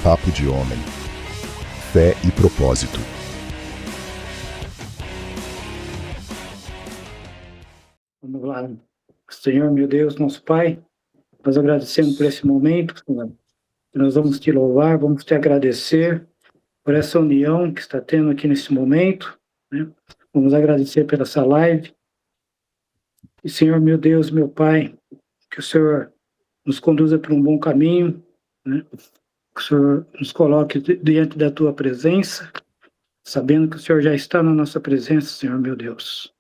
Papo de Homem. Fé e propósito. Vamos lá. Senhor, meu Deus, nosso Pai, nós agradecemos por esse momento, Senhor. Nós vamos te louvar, vamos te agradecer por essa união que está tendo aqui nesse momento, né? Vamos agradecer por essa live. E, Senhor, meu Deus, meu Pai, que o Senhor nos conduza por um bom caminho, né? Que o Senhor nos coloque diante da Tua presença, sabendo que o Senhor já está na nossa presença, Senhor, meu Deus.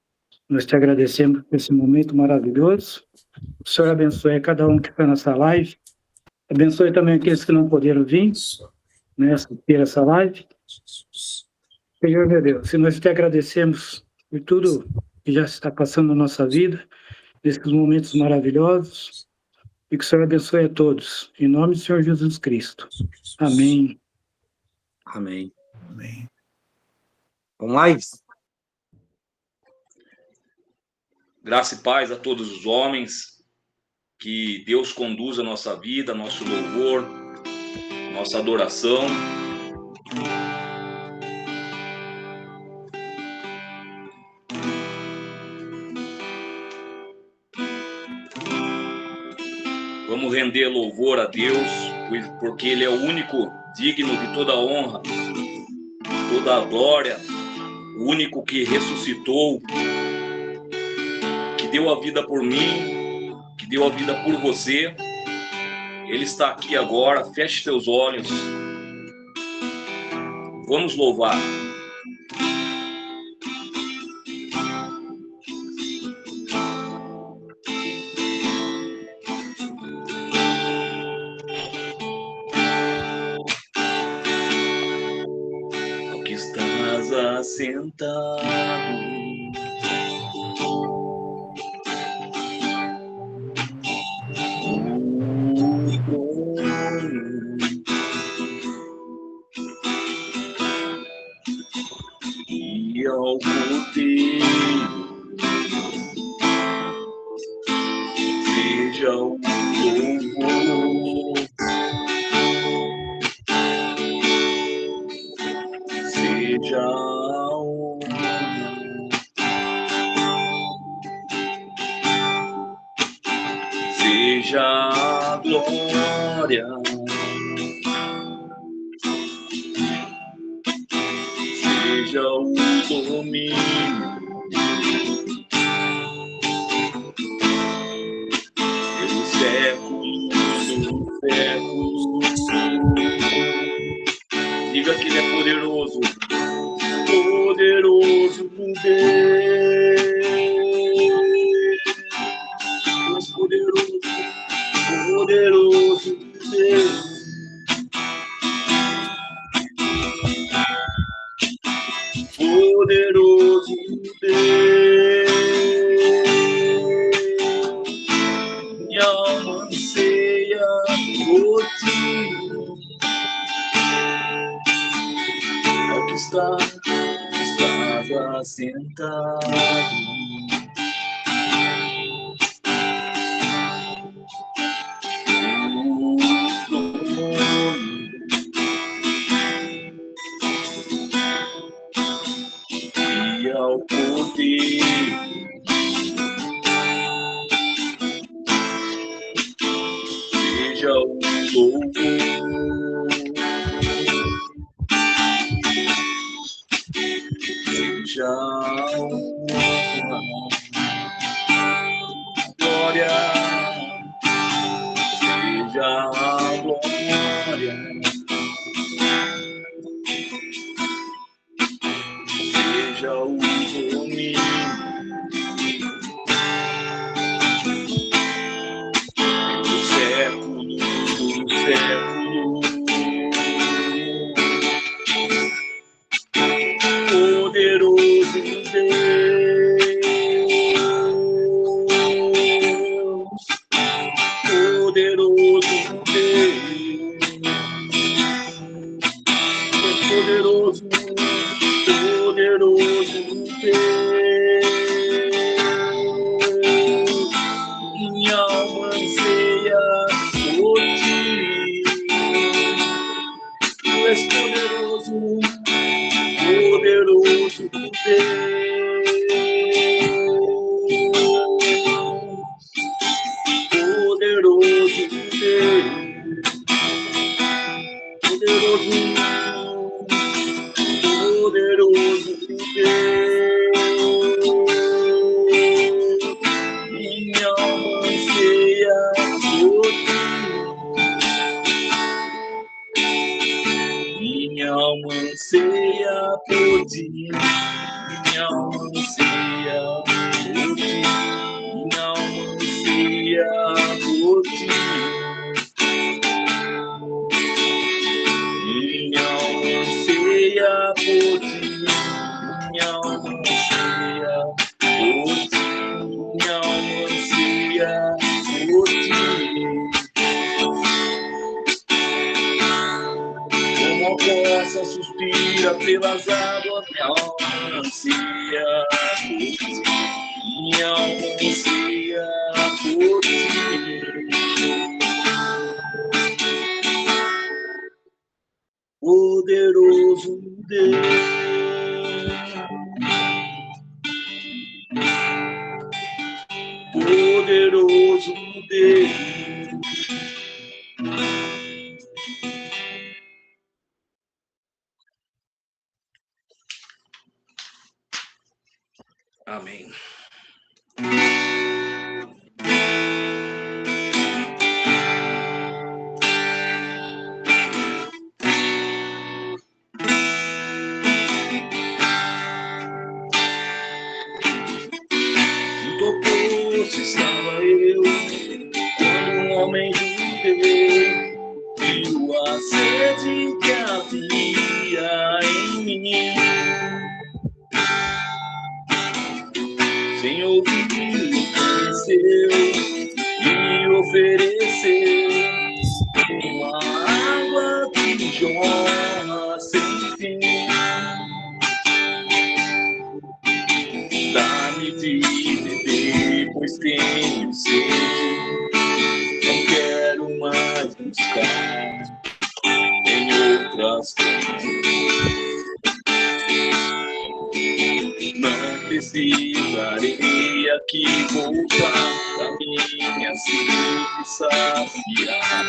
Nós te agradecemos por esse momento maravilhoso. O Senhor abençoe cada um que está nessa live. Abençoe também aqueles que não puderam vir, né, assistir essa live. Senhor, meu Deus, e nós te agradecemos por tudo que já está passando na nossa vida, nesses momentos maravilhosos, e que o Senhor abençoe a todos. Em nome do Senhor Jesus Cristo. Amém. Amém. Amém. Vamos lá, Ives? Graça e paz a todos os homens, que Deus conduza a nossa vida, nosso louvor, nossa adoração. Vamos render louvor a Deus, porque Ele é o único digno de toda a honra, toda a glória, o único que ressuscitou, que deu a vida por mim, que deu a vida por você. Ele está aqui agora. Feche seus olhos. Vamos louvar. Ao que estás assentado, e ao Cordeiro seja o louvor, seja a honra, seja a glória, seja o domínio pelos séculos dos séculos. Diga que Ele é poderoso, poderoso Deus, poderoso, poderoso Deus. Poderoso Deus, minha alma anseia por ti, ao que estás assentado, e ao poder, seja o louvor, seja a honra, glória, seja a glória, seja o domínio do século do século. Poderoso Deus, poderoso Deus, poderoso, poderoso Deus, minha alma anseia por ti, por ti. Minha alma anseia por ti. Minha alma anseia por ti. Minha alma anseia por ti. Como a corça suspira pelas águas, minha alma anseia por ti. Minha alma anseia por ti. Poderoso Deus, poderoso Deus. Amém. No poço estava eu, quando um homem judeu viu a sede que havia em mim. Sem ouvir, conheceu e me ofereceu uma água que jorra sem fim. Dá-me de beber, pois tenho sede. Não quero mais buscar em outras fontes. Não precisarei aqui voltar pra minha sede saciar.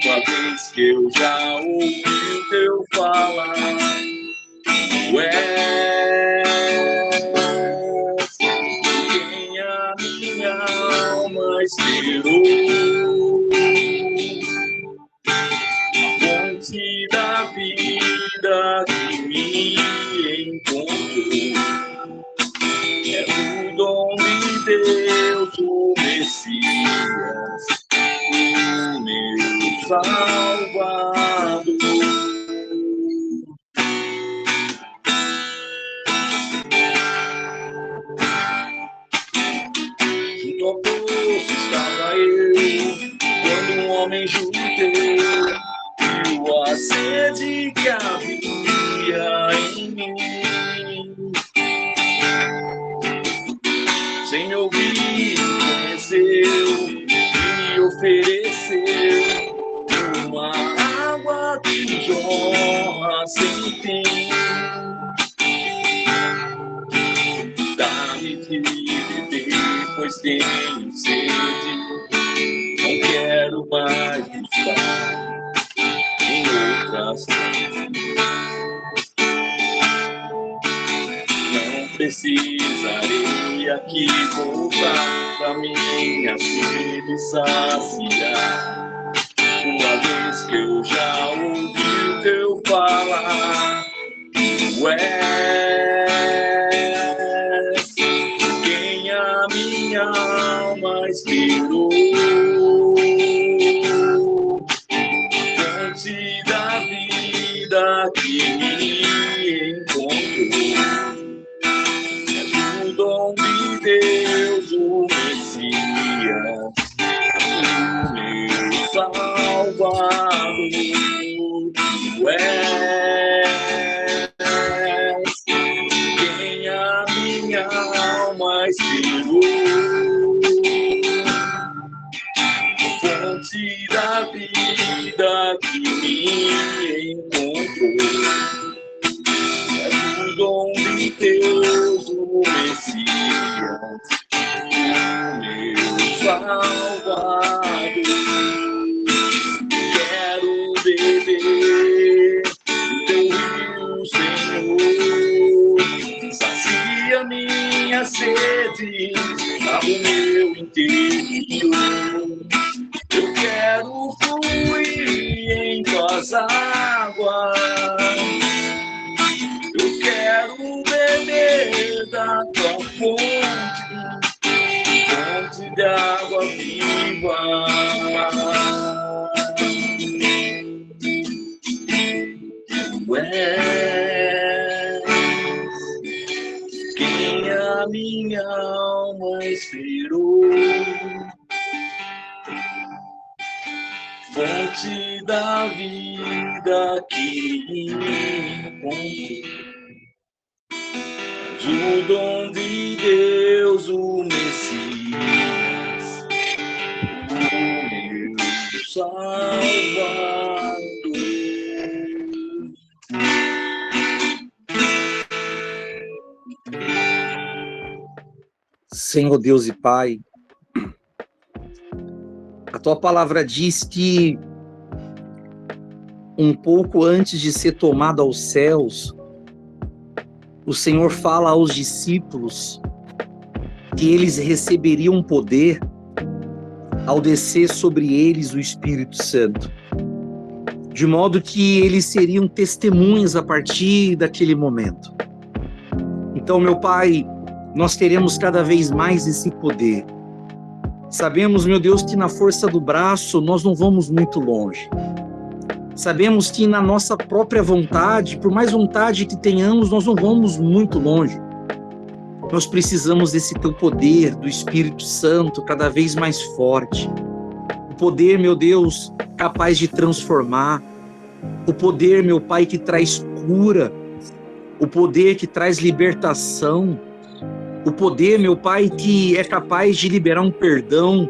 Uma vez que eu já ouvi o teu falar, tu és quem a minha alma esperou. A fonte da vida que me encontrou. É o dom de Deus, o Messias, o meu Salvador. Junto ao poço estava eu, quando um homem judeu viu a sede que havia em mim. Sem ouvir, conheceu e me ofereceu uma água que jorra sem fim. Dá-me de beber, pois tenho sede. Não quero mais buscar em outras fontes. Não precisarei aqui voltar pra minha sede saciar. Uma vez que eu já ouvi o teu falar, tu és quem a minha alma esperou. Fonte da vida que me encontrou. O dom de Deus, o Messias, o meu Salvador. Tu és quem a minha alma esperou. Fonte da vida que me encontrou. O dom de Deus, o Messias, o meu Salvador. Quero beber do teu rio, Senhor. Sacia minha sede, dá o meu interior. Eu quero fluir em tuas águas. Eu quero beber da tua fonte, fonte de água água viva. Tu és quem a minha alma esperou, fonte da vida que encontrou, o dom de Deus, o Messias, o meu Salvador. Senhor Deus e Pai, a tua palavra diz que um pouco antes de ser tomado aos céus, o Senhor fala aos discípulos que eles receberiam poder ao descer sobre eles o Espírito Santo, de modo que eles seriam testemunhas a partir daquele momento. Então, meu Pai, nós teremos cada vez mais esse poder. Sabemos, meu Deus, que na força do braço nós não vamos muito longe. Sabemos que na nossa própria vontade, por mais vontade que tenhamos, nós não vamos muito longe. Nós precisamos desse teu poder, do Espírito Santo, cada vez mais forte. O poder, meu Deus, capaz de transformar. O poder, meu Pai, que traz cura. O poder que traz libertação. O poder, meu Pai, que é capaz de liberar um perdão.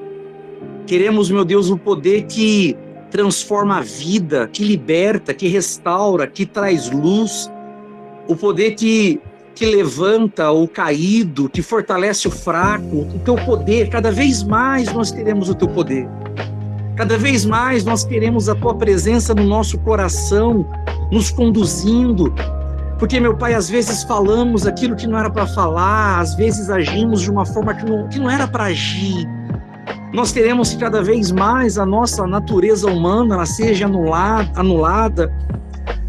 Queremos, meu Deus, o poder que transforma a vida, que liberta, que restaura, que traz luz. O poder que levanta o caído, que fortalece o fraco. O teu poder, cada vez mais nós queremos o teu poder. Cada vez mais nós queremos a tua presença no nosso coração, nos conduzindo. Porque, meu Pai, às vezes falamos aquilo que não era para falar, às vezes agimos de uma forma que não era para agir. Nós queremos que cada vez mais a nossa natureza humana ela seja anulada.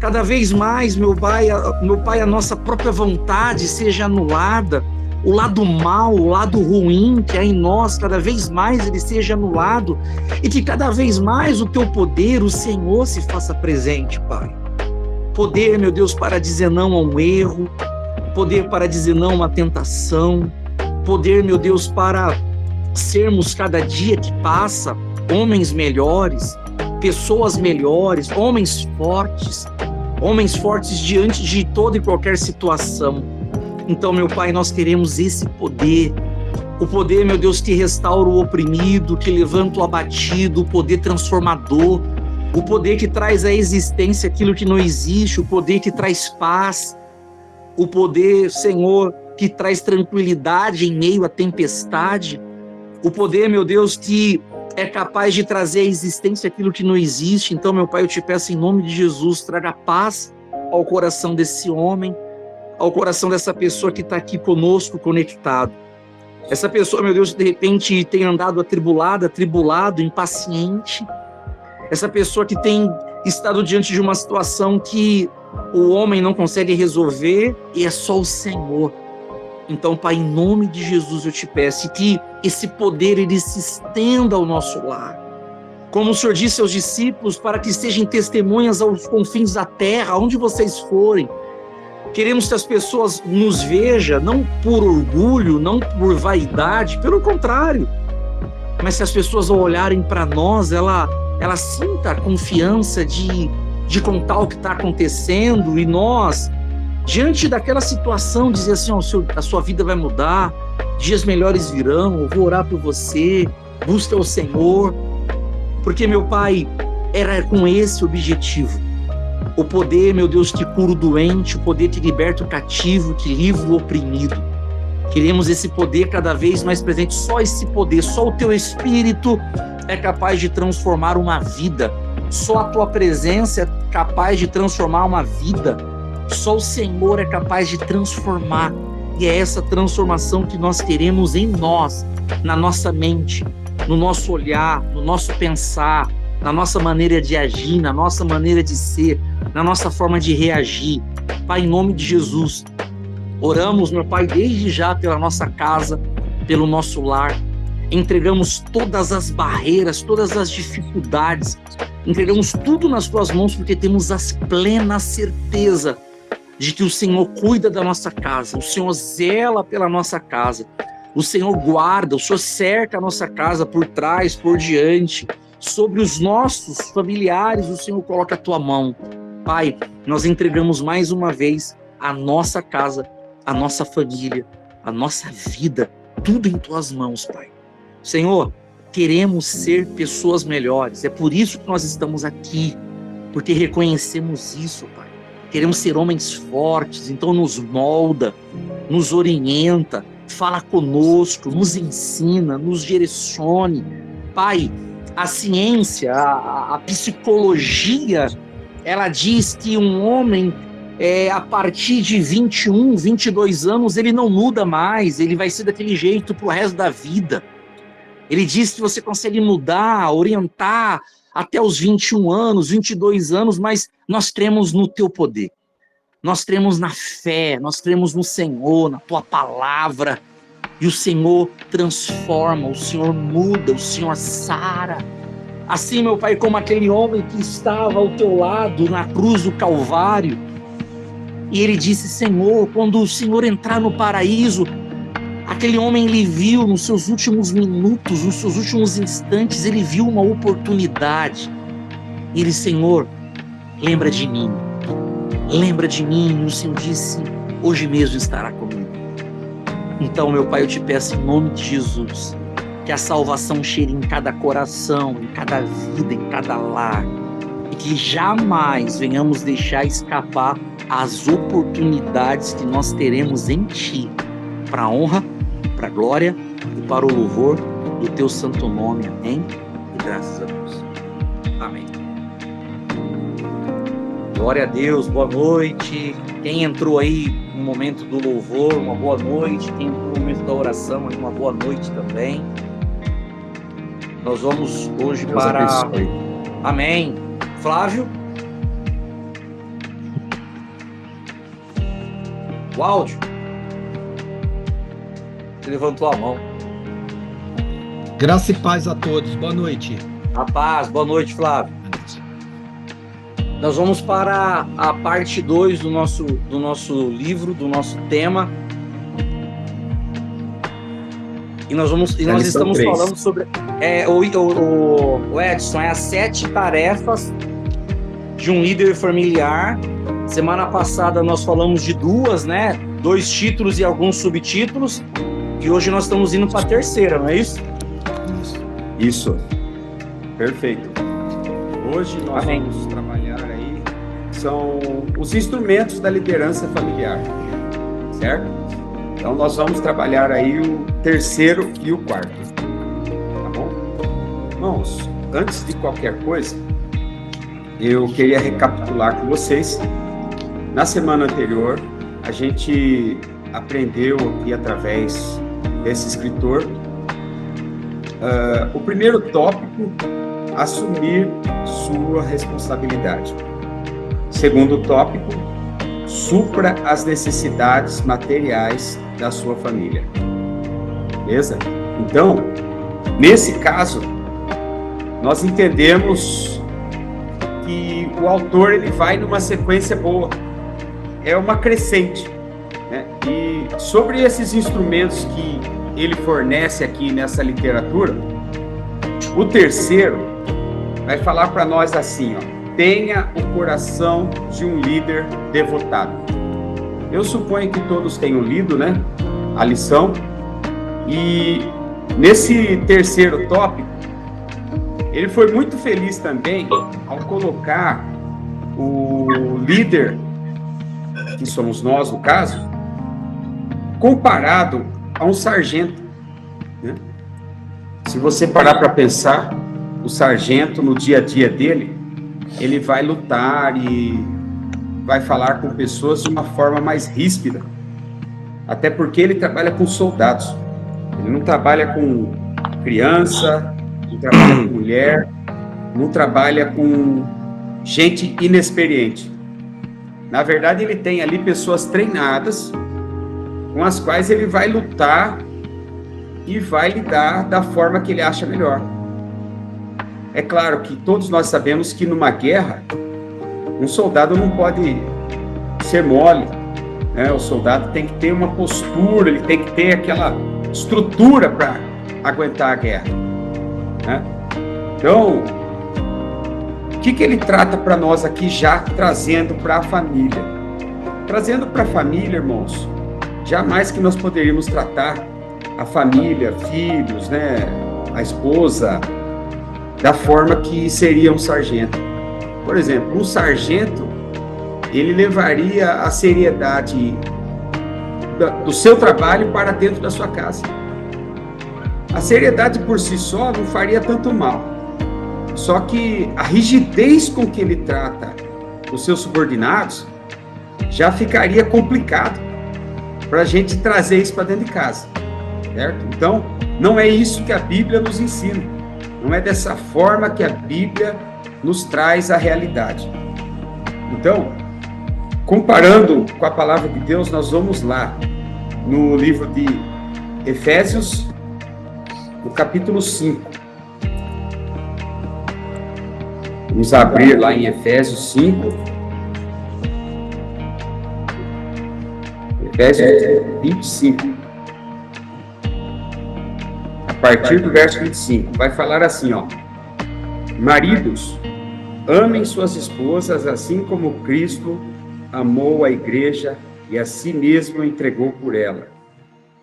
Cada vez mais, meu Pai, a nossa própria vontade seja anulada. O lado mal, o lado ruim que há em nós, cada vez mais ele seja anulado. E que cada vez mais o teu poder, o Senhor, se faça presente, Pai. Poder, meu Deus, para dizer não a um erro. Poder para dizer não a uma tentação. Poder, meu Deus, para sermos cada dia que passa homens melhores, pessoas melhores, homens fortes diante de toda e qualquer situação. Então, meu Pai, nós queremos esse poder, o poder, meu Deus, que restaura o oprimido, que levanta o abatido, o poder transformador, o poder que traz à existência aquilo que não existe, o poder que traz paz, o poder, Senhor, que traz tranquilidade em meio à tempestade. O poder, meu Deus, que é capaz de trazer à existência aquilo que não existe. Então, meu Pai, eu te peço em nome de Jesus, traga paz ao coração desse homem, ao coração dessa pessoa que está aqui conosco, conectado. Essa pessoa, meu Deus, de repente tem andado atribulado, impaciente. Essa pessoa que tem estado diante de uma situação que o homem não consegue resolver e é só o Senhor. Então, Pai, em nome de Jesus eu te peço que esse poder ele se estenda ao nosso lar. Como o Senhor disse aos discípulos, para que sejam testemunhas aos confins da terra, aonde vocês forem. Queremos que as pessoas nos vejam, não por orgulho, não por vaidade, pelo contrário. Mas se as pessoas ao olharem para nós, ela sinta a confiança de contar o que está acontecendo e nós, diante daquela situação, dizer assim, a sua vida vai mudar, dias melhores virão, eu vou orar por você, busca o Senhor. Porque, meu Pai, era com esse objetivo. O poder, meu Deus, que cura o doente, o poder que liberta o cativo, que livra o oprimido. Queremos esse poder cada vez mais presente. Só esse poder, só o teu Espírito é capaz de transformar uma vida. Só a tua presença é capaz de transformar uma vida. Só o Senhor é capaz de transformar. E é essa transformação que nós queremos em nós, na nossa mente, no nosso olhar, no nosso pensar, na nossa maneira de agir, na nossa maneira de ser, na nossa forma de reagir. Pai, em nome de Jesus, oramos, meu Pai, desde já pela nossa casa, pelo nosso lar. entregamos todas as barreiras, todas as dificuldades, entregamos tudo nas tuas mãos, porque temos a plena certeza de que o Senhor cuida da nossa casa, o Senhor zela pela nossa casa, o Senhor guarda, o Senhor cerca a nossa casa por trás, por diante, sobre os nossos familiares, o Senhor coloca a tua mão. Pai, nós entregamos mais uma vez a nossa casa, a nossa família, a nossa vida, tudo em tuas mãos, Pai. Senhor, queremos ser pessoas melhores, é por isso que nós estamos aqui, porque reconhecemos isso, Pai. Queremos ser homens fortes, então nos molda, nos orienta, fala conosco, nos ensina, nos direcione. Pai, a ciência, a psicologia, ela diz que um homem, a partir de 21, 22 anos, ele não muda mais, ele vai ser daquele jeito pro resto da vida. Ele diz que você consegue mudar, orientar até os 21 anos, 22 anos, mas nós cremos no teu poder. Nós cremos na fé, nós cremos no Senhor, na tua palavra. E o Senhor transforma, o Senhor muda, o Senhor sara. Assim, meu Pai, como aquele homem que estava ao teu lado na cruz do Calvário. E ele disse, Senhor, quando o Senhor entrar no paraíso, aquele homem, ele viu nos seus últimos minutos, nos seus últimos instantes, ele viu uma oportunidade. E ele, Senhor, lembra de mim. Lembra de mim. E o Senhor disse, hoje mesmo estará comigo. Então, meu Pai, eu te peço em nome de Jesus, que a salvação cheire em cada coração, em cada vida, em cada lar. E que jamais venhamos deixar escapar as oportunidades que nós teremos em Ti, para a honra, para a glória e para o louvor do Teu santo nome. Amém? E graças a Deus. Amém. Glória a Deus, boa noite. Quem entrou aí no momento do louvor, uma boa noite. Quem entrou no momento da oração, uma boa noite também. Nós vamos hoje Deus para... abençoe. Amém. Flávio? O áudio? Você levantou a mão. Graça e paz a todos. Boa noite. A paz, boa noite, Flávio. Nós vamos para a parte 2 do nosso livro, do nosso tema. E nós estamos 3. falando sobre... o Edson, as 7 tarefas de um líder familiar. Semana passada nós falamos de 2, né? 2 títulos e alguns subtítulos. E hoje nós estamos indo para a terceira, não é isso? Isso. Perfeito. Hoje nós Amém. vamos trabalhar aí, são os instrumentos da liderança familiar, certo? Então nós vamos trabalhar aí o 3º e o 4º, tá bom? Irmãos, antes de qualquer coisa, eu queria recapitular com vocês. Na semana anterior, a gente aprendeu aqui através desse escritor o primeiro tópico, assumir sua responsabilidade. Segundo tópico, supra as necessidades materiais da sua família. Beleza? Então, nesse caso, nós entendemos que o autor ele vai numa sequência boa, é uma crescente, né? E sobre esses instrumentos que ele fornece aqui nessa literatura, o 3º vai falar para nós assim, ó: tenha o coração de um líder devotado. Eu suponho que todos tenham lido, né, a lição. E nesse 3º tópico, ele foi muito feliz também ao colocar o líder, que somos nós no caso, comparado a um sargento, né? Se você parar para pensar, o sargento no dia a dia dele, ele vai lutar e vai falar com pessoas de uma forma mais ríspida, até porque ele trabalha com soldados, ele não trabalha com criança, não trabalha com mulher, não trabalha com gente inexperiente. Na verdade, ele tem ali pessoas treinadas, com as quais ele vai lutar e vai lidar da forma que ele acha melhor. É claro que todos nós sabemos que numa guerra, um soldado não pode ser mole, né? O soldado tem que ter uma postura, ele tem que ter aquela estrutura para aguentar a guerra, né? Então, o que ele trata para nós aqui, já trazendo para a família? Trazendo para a família, irmãos, jamais que nós poderíamos tratar a família, filhos, né, a esposa, da forma que seria um sargento. Por exemplo, um sargento, ele levaria a seriedade do seu trabalho para dentro da sua casa. A seriedade por si só não faria tanto mal. Só que a rigidez com que ele trata os seus subordinados já ficaria complicado para a gente trazer isso para dentro de casa, certo? Então, não é isso que a Bíblia nos ensina. Não é dessa forma que a Bíblia nos traz a realidade. Então, comparando com a palavra de Deus, nós vamos lá no livro de Efésios, no capítulo 5. Vamos abrir lá em Efésios 5. Efésios 25. A partir do verso 25. Vai falar assim, ó. Maridos, amem suas esposas assim como Cristo amou a igreja e a si mesmo entregou por ela,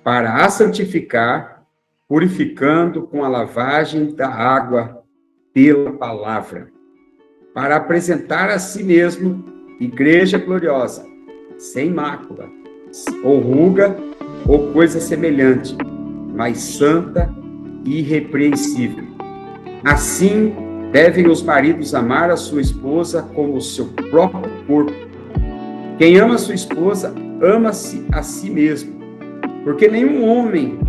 para a santificar, purificando com a lavagem da água pela palavra, para apresentar a si mesmo igreja gloriosa, sem mácula, ou ruga, ou coisa semelhante, mas santa e irrepreensível. Assim, devem os maridos amar a sua esposa como o seu próprio corpo. Quem ama a sua esposa, ama-se a si mesmo, porque nenhum homem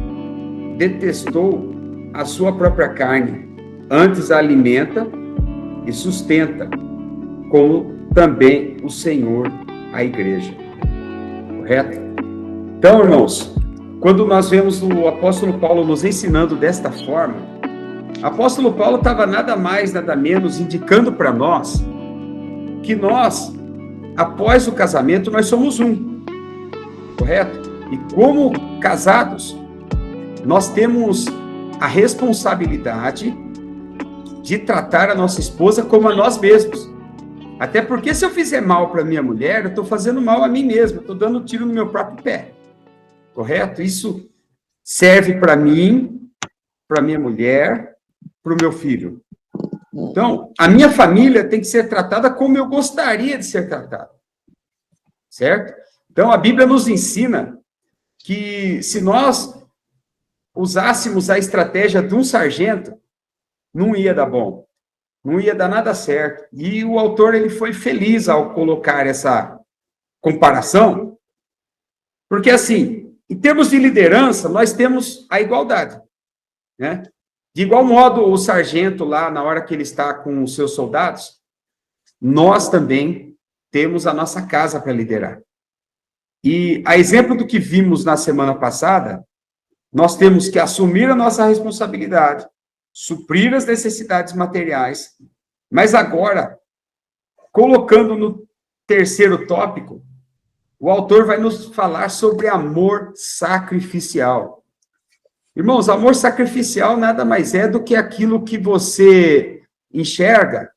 detestou a sua própria carne, antes a alimenta e sustenta, como também o Senhor a igreja. Correto? Então, irmãos, quando nós vemos o apóstolo Paulo nos ensinando desta forma, o apóstolo Paulo estava nada mais, nada menos indicando para nós que nós, após o casamento, nós somos um. Correto? E como casados, nós temos a responsabilidade de tratar a nossa esposa como a nós mesmos. Até porque se eu fizer mal para minha mulher, eu estou fazendo mal a mim mesmo, eu estou dando tiro no meu próprio pé. Correto? Isso serve para mim, para minha mulher, para o meu filho. Então, a minha família tem que ser tratada como eu gostaria de ser tratada. Certo? Então, a Bíblia nos ensina que se nós usássemos a estratégia de um sargento, não ia dar bom. Não ia dar nada certo. E o autor ele foi feliz ao colocar essa comparação, porque assim, em termos de liderança, nós temos a igualdade, né? De igual modo, o sargento lá, na hora que ele está com os seus soldados, nós também temos a nossa casa para liderar. E a exemplo do que vimos na semana passada, nós temos que assumir a nossa responsabilidade, suprir as necessidades materiais, mas agora, colocando no terceiro tópico, o autor vai nos falar sobre amor sacrificial. Irmãos, amor sacrificial nada mais é do que aquilo que você enxerga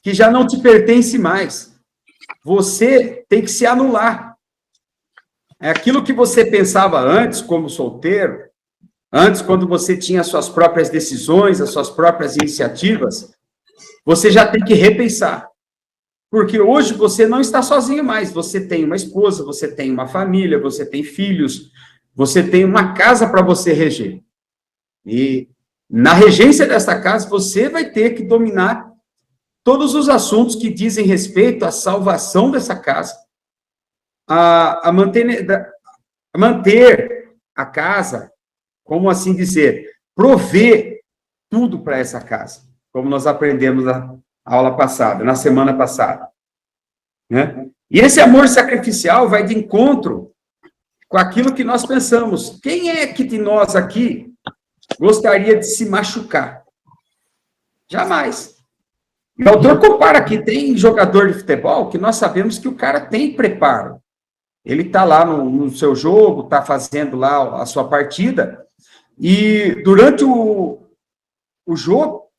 que já não te pertence mais. Você tem que se anular. É aquilo que você pensava antes como solteiro, antes quando você tinha as suas próprias decisões, as suas próprias iniciativas, você já tem que repensar. Porque hoje você não está sozinho mais, você tem uma esposa, você tem uma família, você tem filhos, você tem uma casa para você reger. E na regência dessa casa, você vai ter que dominar todos os assuntos que dizem respeito à salvação dessa casa, a manter a casa, como assim dizer, prover tudo para essa casa, como nós aprendemos na aula passada, na semana passada, né? E esse amor sacrificial vai de encontro com aquilo que nós pensamos. Quem é que de nós aqui gostaria de se machucar? Jamais. O autor compara aqui, tem jogador de futebol que nós sabemos que o cara tem preparo. Ele está lá no seu jogo, está fazendo lá a sua partida, e durante o jogo,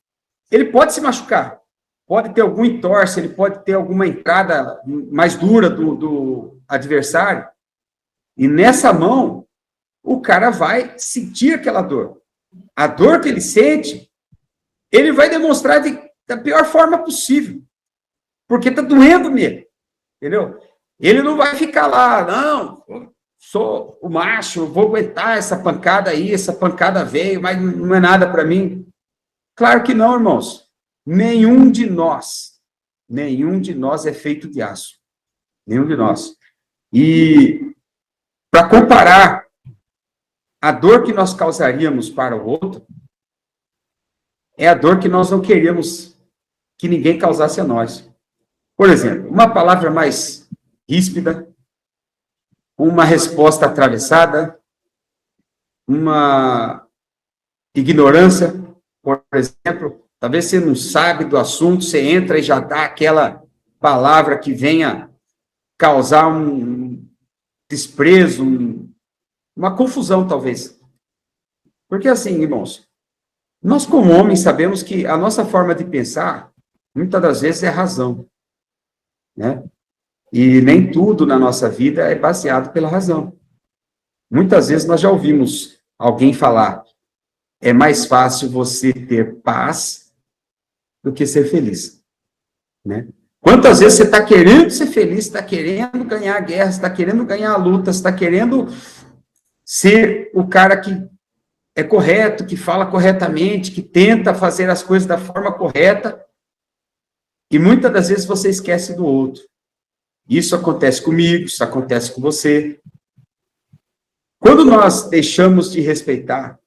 ele pode se machucar, pode ter algum entorse, ele pode ter alguma entrada mais dura do adversário, e nessa mão, o cara vai sentir aquela dor. A dor que ele sente, ele vai demonstrar da pior forma possível, porque está doendo nele, entendeu? Ele não vai ficar lá, não, sou o macho, vou aguentar essa pancada aí, essa pancada veio, mas não é nada para mim. Claro que não, irmãos. Nenhum de nós é feito de aço. Nenhum de nós. E para comparar a dor que nós causaríamos para o outro, é a dor que nós não queríamos que ninguém causasse a nós. Por exemplo, uma palavra mais ríspida, uma resposta atravessada, uma ignorância, por exemplo, talvez você não sabe do assunto, você entra e já dá aquela palavra que venha causar um desprezo, uma confusão, talvez. Porque assim, irmãos, nós como homens sabemos que a nossa forma de pensar, muitas das vezes é razão, né? E nem tudo na nossa vida é baseado pela razão. Muitas vezes nós já ouvimos alguém falar, é mais fácil você ter paz do que ser feliz, né? Quantas vezes você está querendo ser feliz, está querendo ganhar a guerra, está querendo ganhar a luta, está querendo ser o cara que é correto, que fala corretamente, que tenta fazer as coisas da forma correta, e muitas das vezes você esquece do outro. Isso acontece comigo, isso acontece com você. Quando nós deixamos de respeitar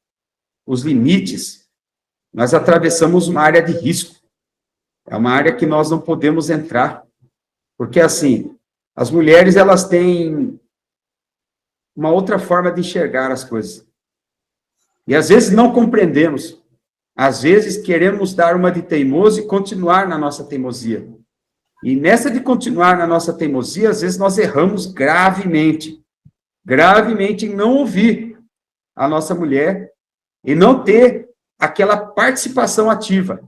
os limites, nós atravessamos uma área de risco. É uma área que nós não podemos entrar. Porque, assim, as mulheres, elas têm uma outra forma de enxergar as coisas. E, às vezes, não compreendemos. Às vezes, queremos dar uma de teimoso e continuar na nossa teimosia. E nessa de continuar na nossa teimosia, às vezes nós erramos gravemente em não ouvir a nossa mulher e não ter aquela participação ativa.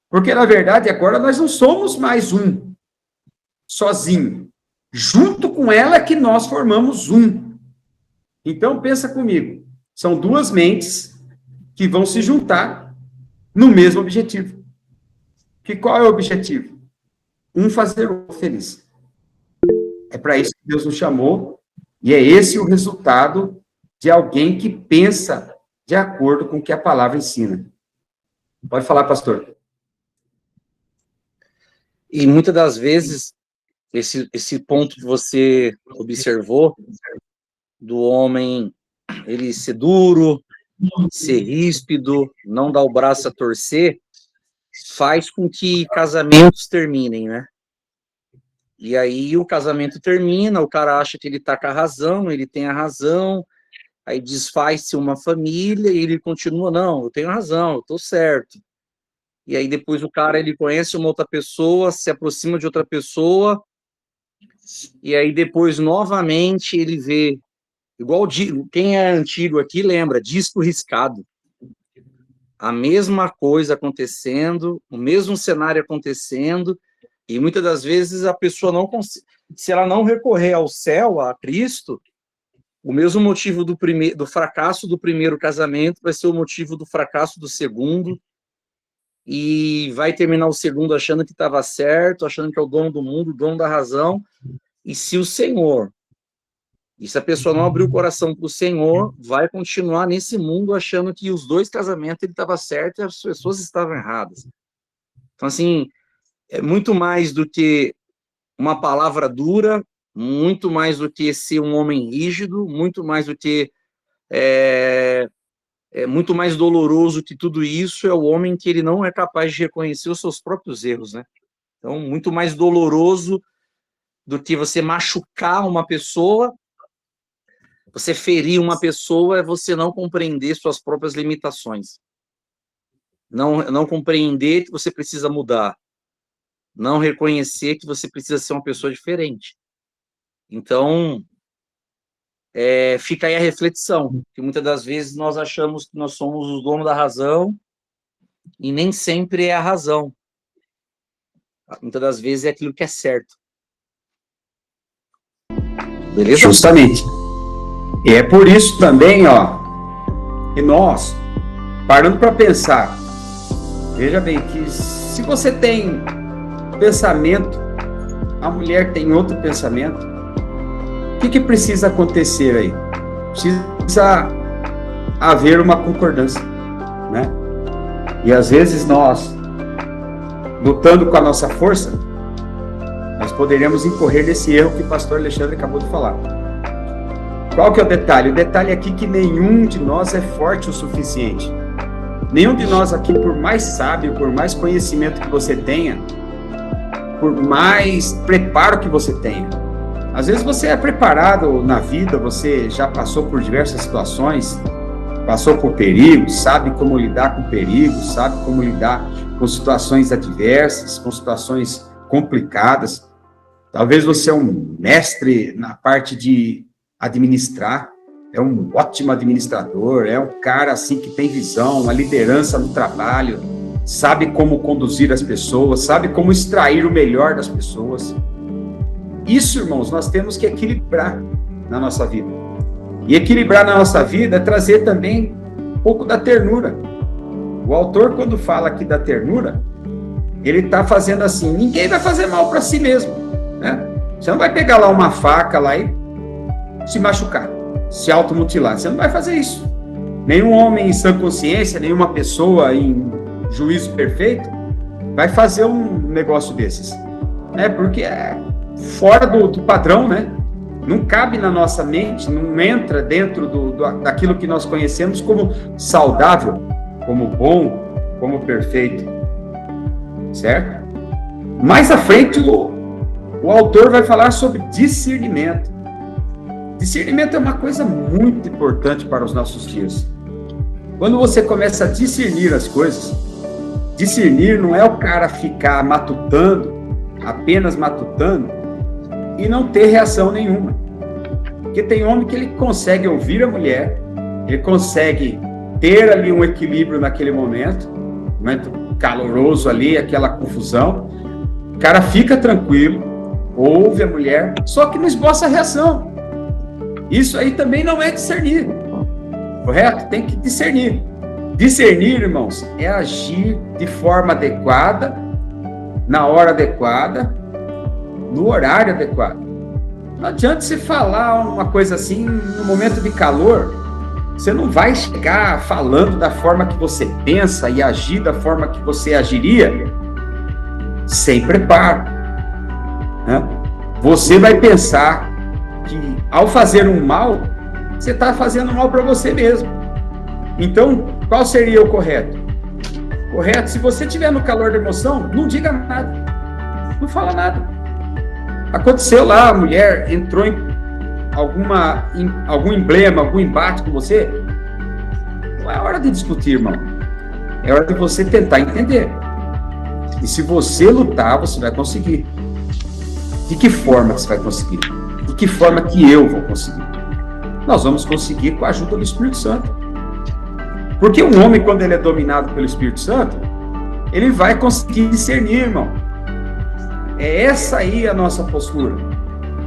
Porque, na verdade, agora nós não somos mais um, sozinho. Junto com ela é que nós formamos um. Então, pensa comigo, são duas mentes que vão se juntar no mesmo objetivo. Que qual é o objetivo? Um fazer o outro feliz. É para isso que Deus nos chamou, e é esse o resultado de alguém que pensa de acordo com o que a palavra ensina. Pode falar, pastor. E muitas das vezes, esse ponto que você observou, do homem ele ser duro, ser ríspido, não dar o braço a torcer, faz com que casamentos terminem, né? E aí o casamento termina, o cara acha que ele tá com a razão, ele tem a razão, aí desfaz-se uma família e ele continua, não, eu tenho razão, eu tô certo. E aí depois o cara, ele conhece uma outra pessoa, se aproxima de outra pessoa, e aí depois novamente ele vê, igual quem é antigo aqui lembra, disco riscado. A mesma coisa acontecendo, o mesmo cenário acontecendo, e muitas das vezes a pessoa não consegue, se ela não recorrer ao céu, a Cristo, o mesmo motivo do fracasso do primeiro casamento vai ser o motivo do fracasso do segundo, e vai terminar o segundo achando que estava certo, achando que é o dono do mundo, o dono da razão, e se o Senhor, e se a pessoa não abrir o coração para o Senhor, vai continuar nesse mundo achando que os dois casamentos ele estava certo e as pessoas estavam erradas. Então, assim, é muito mais do que uma palavra dura, muito mais do que ser um homem rígido, muito mais do que muito mais doloroso que tudo isso é o homem que ele não é capaz de reconhecer os seus próprios erros, né? Então, muito mais doloroso do que você machucar uma pessoa Você ferir uma pessoa é você não compreender suas próprias limitações. Não compreender que você precisa mudar. Não reconhecer que você precisa ser uma pessoa diferente. Então, fica aí a reflexão, que muitas das vezes nós achamos que nós somos os donos da razão e nem sempre é a razão. Muitas das vezes é aquilo que é certo. Beleza? Justamente. E é por isso também, que nós, parando para pensar, veja bem que se você tem pensamento, a mulher tem outro pensamento, o que precisa acontecer aí? Precisa haver uma concordância, né? E às vezes nós, lutando com a nossa força, nós poderíamos incorrer nesse erro que o pastor Alexandre acabou de falar. Qual que é o detalhe? O detalhe aqui é que nenhum de nós é forte o suficiente. Nenhum de nós aqui, por mais sábio, por mais conhecimento que você tenha, por mais preparo que você tenha, às vezes você é preparado na vida, você já passou por diversas situações, passou por perigos, sabe como lidar com perigos, sabe como lidar com situações adversas, com situações complicadas. Talvez você é um mestre na parte de administrar, é um ótimo administrador, é um cara assim que tem visão, uma liderança no trabalho, sabe como conduzir as pessoas, sabe como extrair o melhor das pessoas. Isso, irmãos, nós temos que equilibrar na nossa vida. E equilibrar na nossa vida é trazer também um pouco da ternura. O autor, quando fala aqui da ternura, ele está fazendo assim, ninguém vai fazer mal para si mesmo, né? Você não vai pegar lá uma faca lá e se machucar, se automutilar. Você não vai fazer isso. Nenhum homem em sã consciência, nenhuma pessoa em juízo perfeito vai fazer um negócio desses. Porque é fora do padrão, né? Não cabe na nossa mente, não entra dentro daquilo que nós conhecemos como saudável, como bom, como perfeito. Certo? Mais à frente, o autor vai falar sobre discernimento. Discernimento é uma coisa muito importante para os nossos dias. Quando você começa a discernir as coisas, discernir não é o cara ficar matutando, apenas matutando, e não ter reação nenhuma. Porque tem homem que ele consegue ouvir a mulher, ele consegue ter ali um equilíbrio naquele momento caloroso ali, aquela confusão, o cara fica tranquilo, ouve a mulher, só que não esboça a reação. Isso aí também não é discernir, correto? Tem que discernir. Discernir, irmãos, é agir de forma adequada, na hora adequada, no horário adequado. Não adianta você falar uma coisa assim no momento de calor. Você não vai chegar falando da forma que você pensa e agir da forma que você agiria sem preparo, né? Você vai pensar que ao fazer um mal, você está fazendo mal para você mesmo. Então, qual seria o correto? Correto, se você estiver no calor da emoção, não diga nada, não fala nada. Aconteceu lá, a mulher entrou em algum emblema, algum embate com você, não é hora de discutir, irmão. É hora de você tentar entender. E se você lutar, você vai conseguir. De que forma você vai conseguir? De que forma que eu vou conseguir? Nós vamos conseguir com a ajuda do Espírito Santo. Porque um homem, quando ele é dominado pelo Espírito Santo, ele vai conseguir discernir, irmão. É essa aí a nossa postura.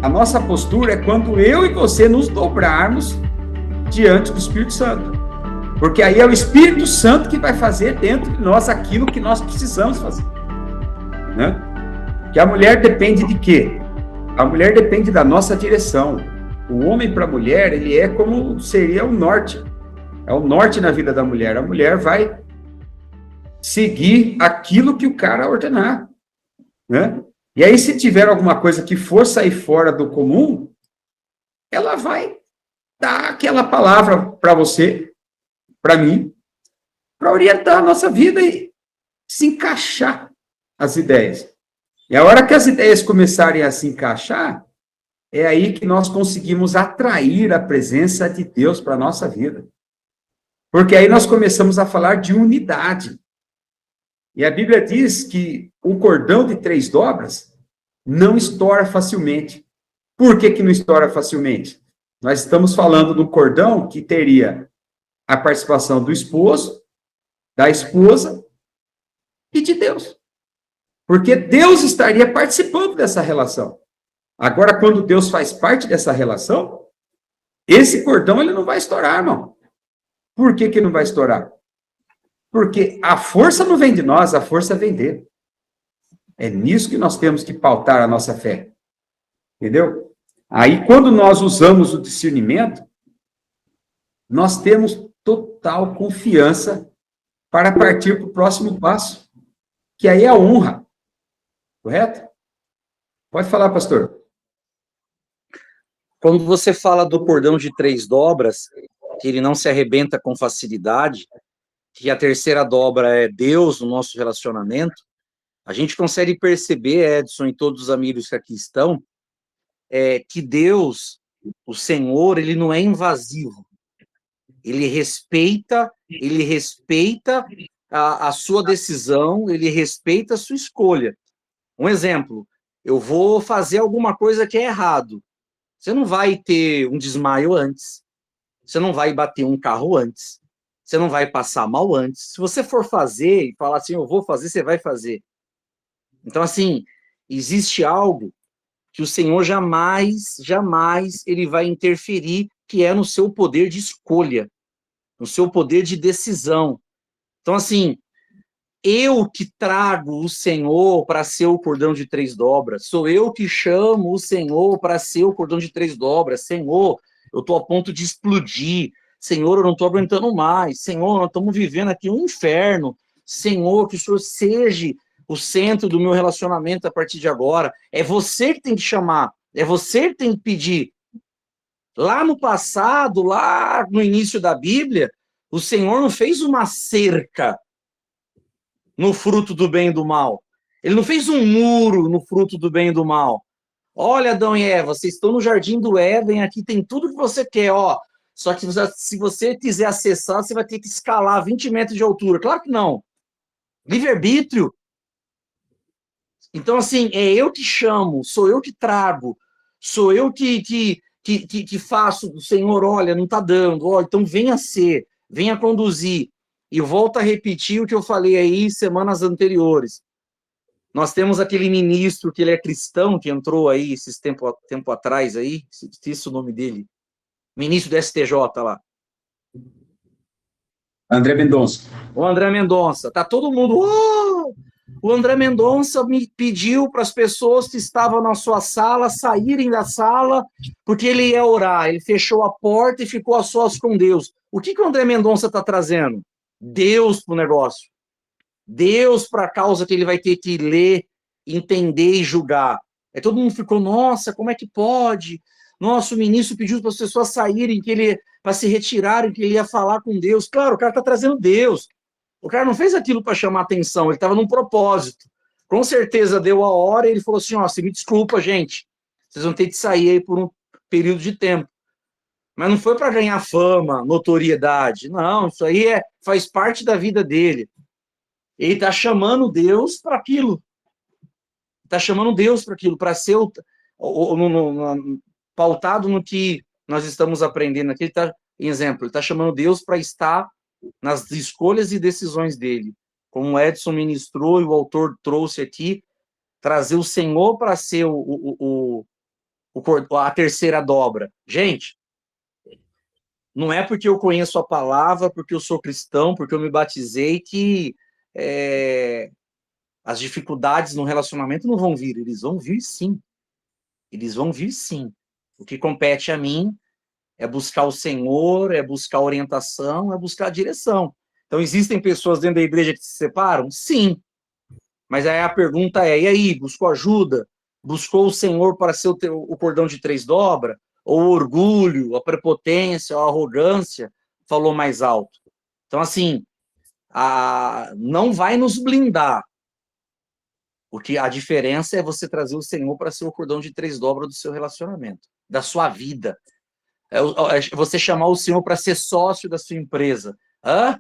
A nossa postura é quando eu e você nos dobrarmos diante do Espírito Santo. Porque aí é o Espírito Santo que vai fazer dentro de nós aquilo que nós precisamos fazer, né? Que a mulher depende de quê? A mulher depende da nossa direção. O homem para a mulher, ele é como seria o norte. É o norte na vida da mulher. A mulher vai seguir aquilo que o cara ordenar, né? E aí, se tiver alguma coisa que for sair fora do comum, ela vai dar aquela palavra para você, para mim, para orientar a nossa vida e se encaixar as ideias. E a hora que as ideias começarem a se encaixar, é aí que nós conseguimos atrair a presença de Deus para a nossa vida. Porque aí nós começamos a falar de unidade. E a Bíblia diz que o cordão de 3 dobras não estoura facilmente. Por que não estoura facilmente? Nós estamos falando do cordão que teria a participação do esposo, da esposa e de Deus. Porque Deus estaria participando dessa relação. Agora, quando Deus faz parte dessa relação, esse cordão ele não vai estourar, não. Por que não vai estourar? Porque a força não vem de nós, a força vem dele. É nisso que nós temos que pautar a nossa fé. Entendeu? Aí, quando nós usamos o discernimento, nós temos total confiança para partir para o próximo passo, que aí é a honra. Correto? Pode falar, pastor. Quando você fala do cordão de 3 dobras, que ele não se arrebenta com facilidade, que a terceira dobra é Deus no nosso relacionamento, a gente consegue perceber, Edson e todos os amigos que aqui estão, que Deus, o Senhor, ele não é invasivo. Ele respeita a sua decisão, ele respeita a sua escolha. Um exemplo, eu vou fazer alguma coisa que é errado. Você não vai ter um desmaio antes. Você não vai bater um carro antes. Você não vai passar mal antes. Se você for fazer e falar assim, eu vou fazer, você vai fazer. Então, assim, existe algo que o Senhor jamais ele vai interferir, que é no seu poder de escolha, no seu poder de decisão. Então, assim, eu que trago o Senhor para ser o cordão de 3 dobras, sou eu que chamo o Senhor para ser o cordão de 3 dobras. Senhor, eu estou a ponto de explodir. Senhor, eu não estou aguentando mais. Senhor, nós estamos vivendo aqui um inferno. Senhor, que o Senhor seja o centro do meu relacionamento a partir de agora. É você que tem que chamar, é você que tem que pedir. Lá no passado, lá no início da Bíblia, o Senhor não fez uma cerca no fruto do bem e do mal. Ele não fez um muro no fruto do bem e do mal. Olha, Adão e Eva, vocês estão no jardim do Éden, aqui tem tudo que você quer, ó. Só que se você quiser acessar, você vai ter que escalar 20 metros de altura. Claro que não. Livre-arbítrio. Então, assim, é eu que chamo, sou eu que trago, sou eu que faço. O Senhor, olha, não está dando, ó, então venha ser, venha conduzir. E volto a repetir o que eu falei aí semanas anteriores. Nós temos aquele ministro que ele é cristão, que entrou aí esses tempo atrás aí, esqueci o nome dele, ministro do STJ lá. André Mendonça. O André Mendonça. Tá todo mundo... Oh! O André Mendonça me pediu para as pessoas que estavam na sua sala saírem da sala, porque ele ia orar. Ele fechou a porta e ficou a sós com Deus. O que o André Mendonça está trazendo? Deus para o negócio. Deus para a causa que ele vai ter que ler, entender e julgar. Aí todo mundo ficou, nossa, como é que pode? Nossa, o ministro pediu para as pessoas saírem, para se retirarem, que ele ia falar com Deus. Claro, o cara está trazendo Deus. O cara não fez aquilo para chamar atenção, ele estava num propósito. Com certeza deu a hora e ele falou assim, ó, me desculpa, gente, vocês vão ter que sair aí por um período de tempo. Mas não foi para ganhar fama, notoriedade. Não, isso aí faz parte da vida dele. Ele está chamando Deus para aquilo. Está chamando Deus para aquilo, para ser pautado no que nós estamos aprendendo aqui. Em exemplo, ele está chamando Deus para estar nas escolhas e decisões dele. Como o Edson ministrou e o autor trouxe aqui, trazer o Senhor para ser a terceira dobra. Gente, não é porque eu conheço a palavra, porque eu sou cristão, porque eu me batizei, que as dificuldades no relacionamento não vão vir. Eles vão vir sim. Eles vão vir sim. O que compete a mim é buscar o Senhor, é buscar orientação, é buscar a direção. Então, existem pessoas dentro da igreja que se separam? Sim. Mas aí a pergunta é, e aí, buscou ajuda? Buscou o Senhor para ser o cordão de 3 dobras? Ou o orgulho, a prepotência, a arrogância falou mais alto? Então, assim, não vai nos blindar A diferença é você trazer o Senhor para ser o cordão de 3 dobras do seu relacionamento, da sua vida. É você chamar o Senhor para ser sócio da sua empresa. Hã?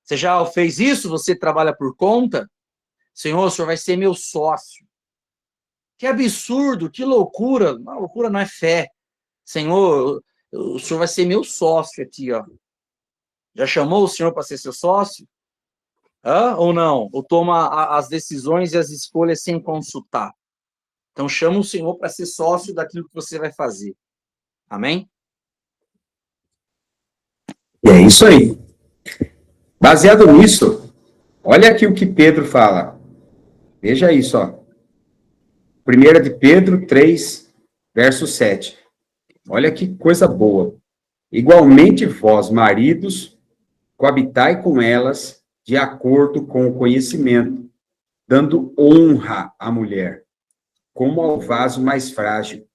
Você já fez isso? Você trabalha por conta? Senhor, o Senhor vai ser meu sócio. Que absurdo, que loucura. Não, loucura não é fé. Senhor, o Senhor vai ser meu sócio aqui, ó. Já chamou o Senhor para ser seu sócio? Hã? Ou não? Ou toma as decisões e as escolhas sem consultar? Então chama o Senhor para ser sócio daquilo que você vai fazer. Amém? E é isso aí. Baseado nisso, olha aqui o que Pedro fala. Veja isso, ó. 1 de Pedro 3, verso 7. Olha que coisa boa. Igualmente vós, maridos, coabitai com elas de acordo com o conhecimento, dando honra à mulher, como ao vaso mais frágil,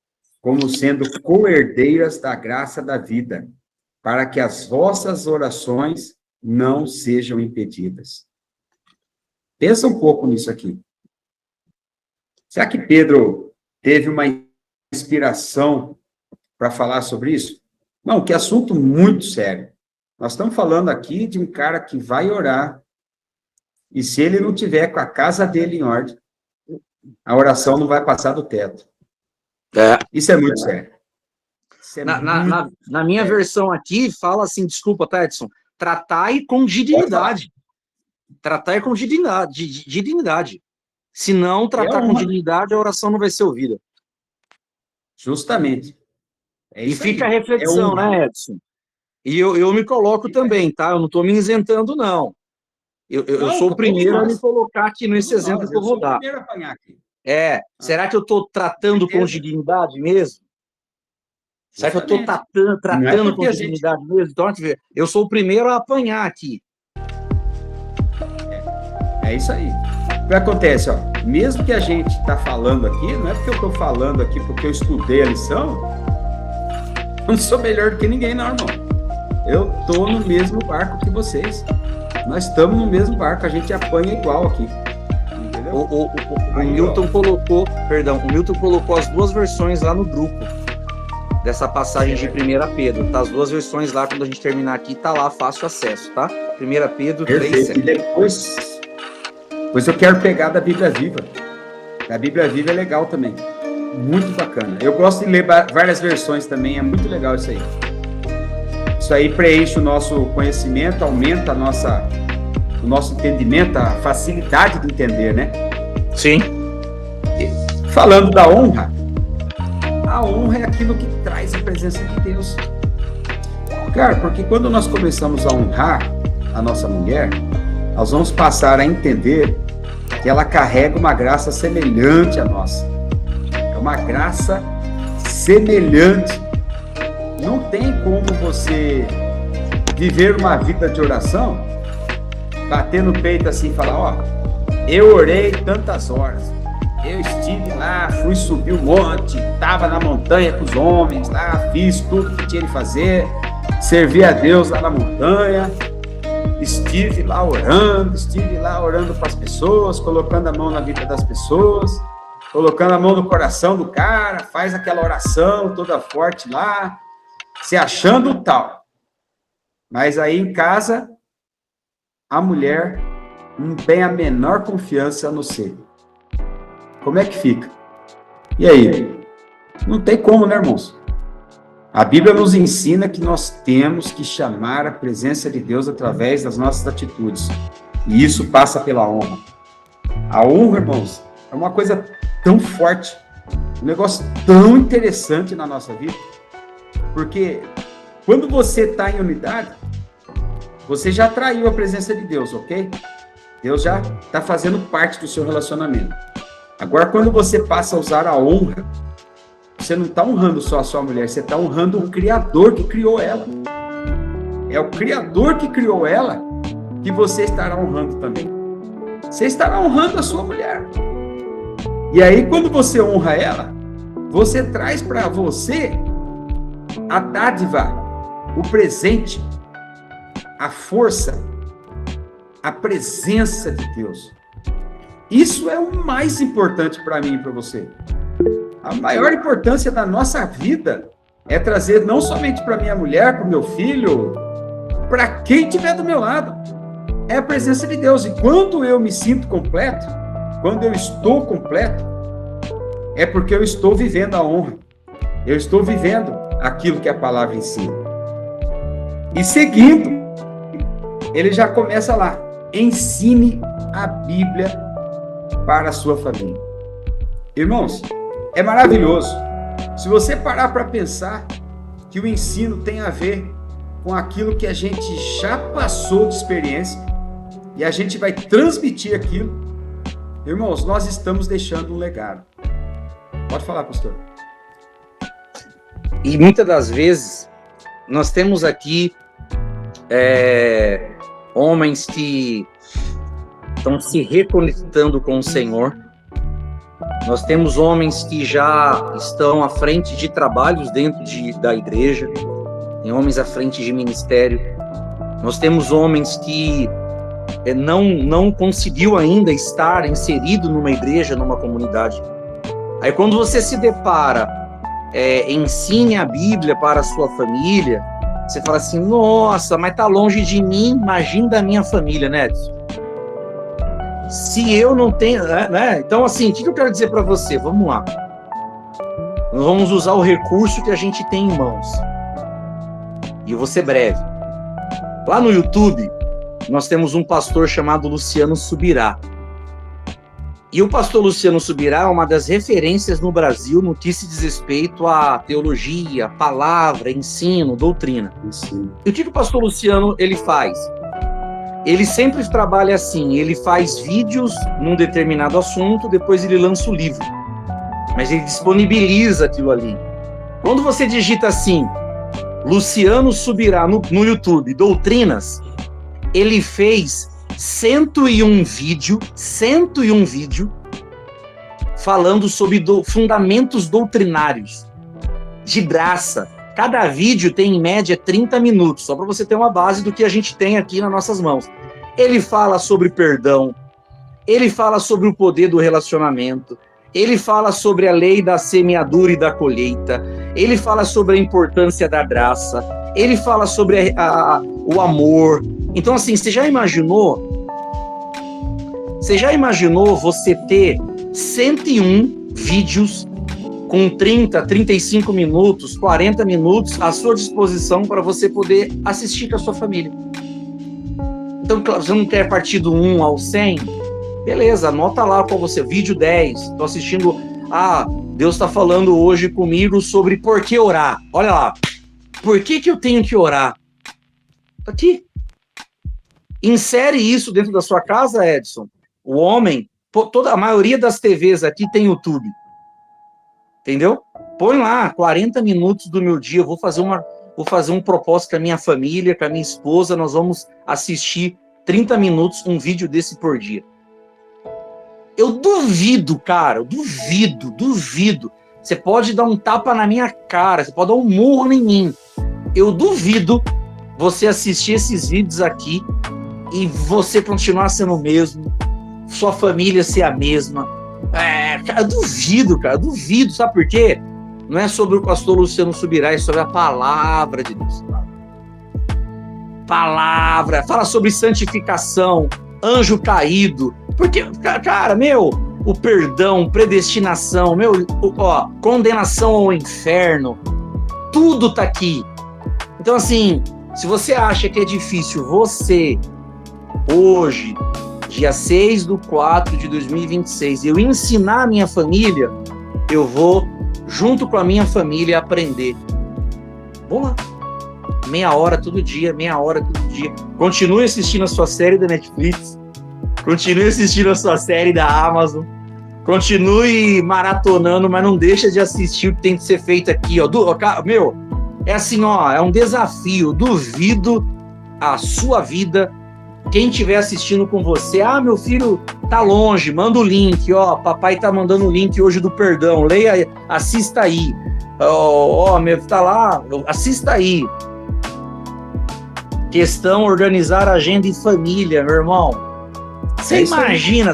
como sendo co-herdeiras da graça da vida, para que as vossas orações não sejam impedidas. Pensa um pouco nisso aqui. Será que Pedro teve uma inspiração para falar sobre isso? Não, que assunto muito sério. Nós estamos falando aqui de um cara que vai orar, e se ele não tiver com a casa dele em ordem, a oração não vai passar do teto. Isso é muito sério. Isso é na minha versão aqui, fala assim, desculpa, tá, Edson? Tratai com dignidade. Tratai com dignidade. Se não tratar com dignidade, a oração não vai ser ouvida. Justamente. E fica a reflexão, né, Edson? E eu me coloco também, tá? Eu não estou me isentando, não. Eu sou o primeiro a me colocar aqui nesse exemplo que eu vou dar. Eu sou o primeiro a apanhar aqui. Será que eu estou tratando com dignidade mesmo? Será que eu estou tratando com dignidade mesmo? Então, eu sou o primeiro a apanhar aqui. É isso aí. O que acontece, ó, mesmo que a gente está falando aqui, não é porque eu estou falando aqui porque eu estudei a lição, eu não sou melhor do que ninguém, não, irmão. Eu estou no mesmo barco que vocês. Nós estamos no mesmo barco, a gente apanha igual aqui. Entendeu? O Milton colocou as 2 versões lá no grupo dessa passagem de 1 Pedro, tá? As 2 versões lá, quando a gente terminar aqui, tá lá, fácil acesso, tá? 1 Pedro 3, 7. E depois eu quero pegar da Bíblia Viva. A Bíblia Viva é legal também. Muito bacana. Eu gosto de ler várias versões também, é muito legal isso aí. Isso aí preenche o nosso conhecimento, aumenta o nosso entendimento, a facilidade de entender, né? Sim. E, falando da honra, a honra é aquilo que traz a presença de Deus. Cara, porque quando nós começamos a honrar a nossa mulher, nós vamos passar a entender que ela carrega uma graça semelhante à nossa. É uma graça semelhante. Não tem como você viver uma vida de oração, bater no peito assim e falar, ó, eu orei tantas horas, eu estive lá, fui subir o monte, estava na montanha com os homens lá, fiz tudo que tinha de fazer, servi a Deus lá na montanha, estive lá orando para as pessoas, colocando a mão na vida das pessoas, colocando a mão no coração do cara, faz aquela oração toda forte lá, se achando tal. Mas aí em casa, a mulher não tem a menor confiança no ser. Como é que fica? E aí? Não tem como, né, irmãos? A Bíblia nos ensina que nós temos que chamar a presença de Deus através das nossas atitudes. E isso passa pela honra. A honra, irmãos, é uma coisa tão forte, um negócio tão interessante na nossa vida. Porque quando você está em unidade, você já atraiu a presença de Deus, ok? Deus já está fazendo parte do seu relacionamento. Agora, quando você passa a usar a honra, você não está honrando só a sua mulher, você está honrando o Criador que criou ela. É o Criador que criou ela que você estará honrando também. Você estará honrando a sua mulher. E aí, quando você honra ela, você traz para você a dádiva, o presente, a força, a presença de Deus. Isso é o mais importante para mim e para você. A maior importância da nossa vida é trazer não somente para minha mulher, para o meu filho, para quem estiver do meu lado. É a presença de Deus. E quando eu me sinto completo, quando eu estou completo, é porque eu estou vivendo a honra. Eu estou vivendo aquilo que a palavra ensina. E seguindo, ele já começa lá. Ensine a Bíblia para a sua família. Irmãos, é maravilhoso. Se você parar para pensar que o ensino tem a ver com aquilo que a gente já passou de experiência e a gente vai transmitir aquilo, irmãos, nós estamos deixando um legado. Pode falar, pastor. E muitas das vezes nós temos aqui homens que estão se reconectando com o Senhor. Nós temos homens que já estão à frente de trabalhos dentro da igreja, tem homens à frente de ministério. Nós temos homens que não conseguiu ainda estar inserido numa igreja, numa comunidade. Aí quando você se depara, ensine a Bíblia para a sua família, você fala assim, nossa, mas tá longe de mim, imagina da minha família, né, Edson? Se eu não tenho, né? Então, assim, o que eu quero dizer para você? Vamos lá. Nós vamos usar o recurso que a gente tem em mãos. E eu vou ser breve. Lá no YouTube, nós temos um pastor chamado Luciano Subirá. E o pastor Luciano Subirá é uma das referências no Brasil no que se diz respeito à teologia, palavra, ensino, doutrina. Sim. E o que o pastor Luciano ele faz? Ele sempre trabalha assim, ele faz vídeos num determinado assunto, depois ele lança o livro. Mas ele disponibiliza aquilo ali. Quando você digita assim, Luciano Subirá no YouTube, doutrinas, ele fez 101 vídeo falando sobre fundamentos doutrinários, de graça. Cada vídeo tem, em média, 30 minutos, só para você ter uma base do que a gente tem aqui nas nossas mãos. Ele fala sobre perdão, ele fala sobre o poder do relacionamento, ele fala sobre a lei da semeadura e da colheita, ele fala sobre a importância da graça, ele fala sobre o amor. Então, assim, você já imaginou você ter 101 vídeos com 30, 35 minutos, 40 minutos à sua disposição para você poder assistir com a sua família? Então, você não quer partir do 1 ao 100? Beleza, anota lá qual você... Vídeo 10, estou assistindo... Deus está falando hoje comigo sobre por que orar. Olha lá. Por que eu tenho que orar? Tá aqui. Insere isso dentro da sua casa, Edson. O homem... a maioria das TVs aqui tem YouTube. Entendeu? Põe lá, 40 minutos do meu dia, eu vou fazer um propósito com a minha família, com a minha esposa, nós vamos assistir 30 minutos, um vídeo desse por dia. Eu duvido, cara, duvido. Você pode dar um tapa na minha cara, você pode dar um murro em mim. Eu duvido você assistir esses vídeos aqui e você continuar sendo o mesmo, sua família ser a mesma. Cara, eu duvido, sabe por quê? Não é sobre o pastor Luciano Subirá, é sobre a palavra de Deus. Palavra, fala sobre santificação, anjo caído, porque, cara, o perdão, predestinação, condenação ao inferno, tudo tá aqui. Então, assim, se você acha que é difícil você, hoje, dia 6/4/2026, eu ensinar a minha família, eu vou, junto com a minha família, aprender. Vou lá. Meia hora todo dia. Continue assistindo a sua série da Netflix. Continue assistindo a sua série da Amazon. Continue maratonando, mas não deixa de assistir o que tem que ser feito aqui, ó. É assim, ó, é um desafio. Duvido a sua vida. Quem estiver assistindo com você, meu filho tá longe, manda o link, ó, papai tá mandando o link hoje do perdão, leia, assista aí, tá lá, assista aí. Questão organizar agenda e família, meu irmão. Você imagina,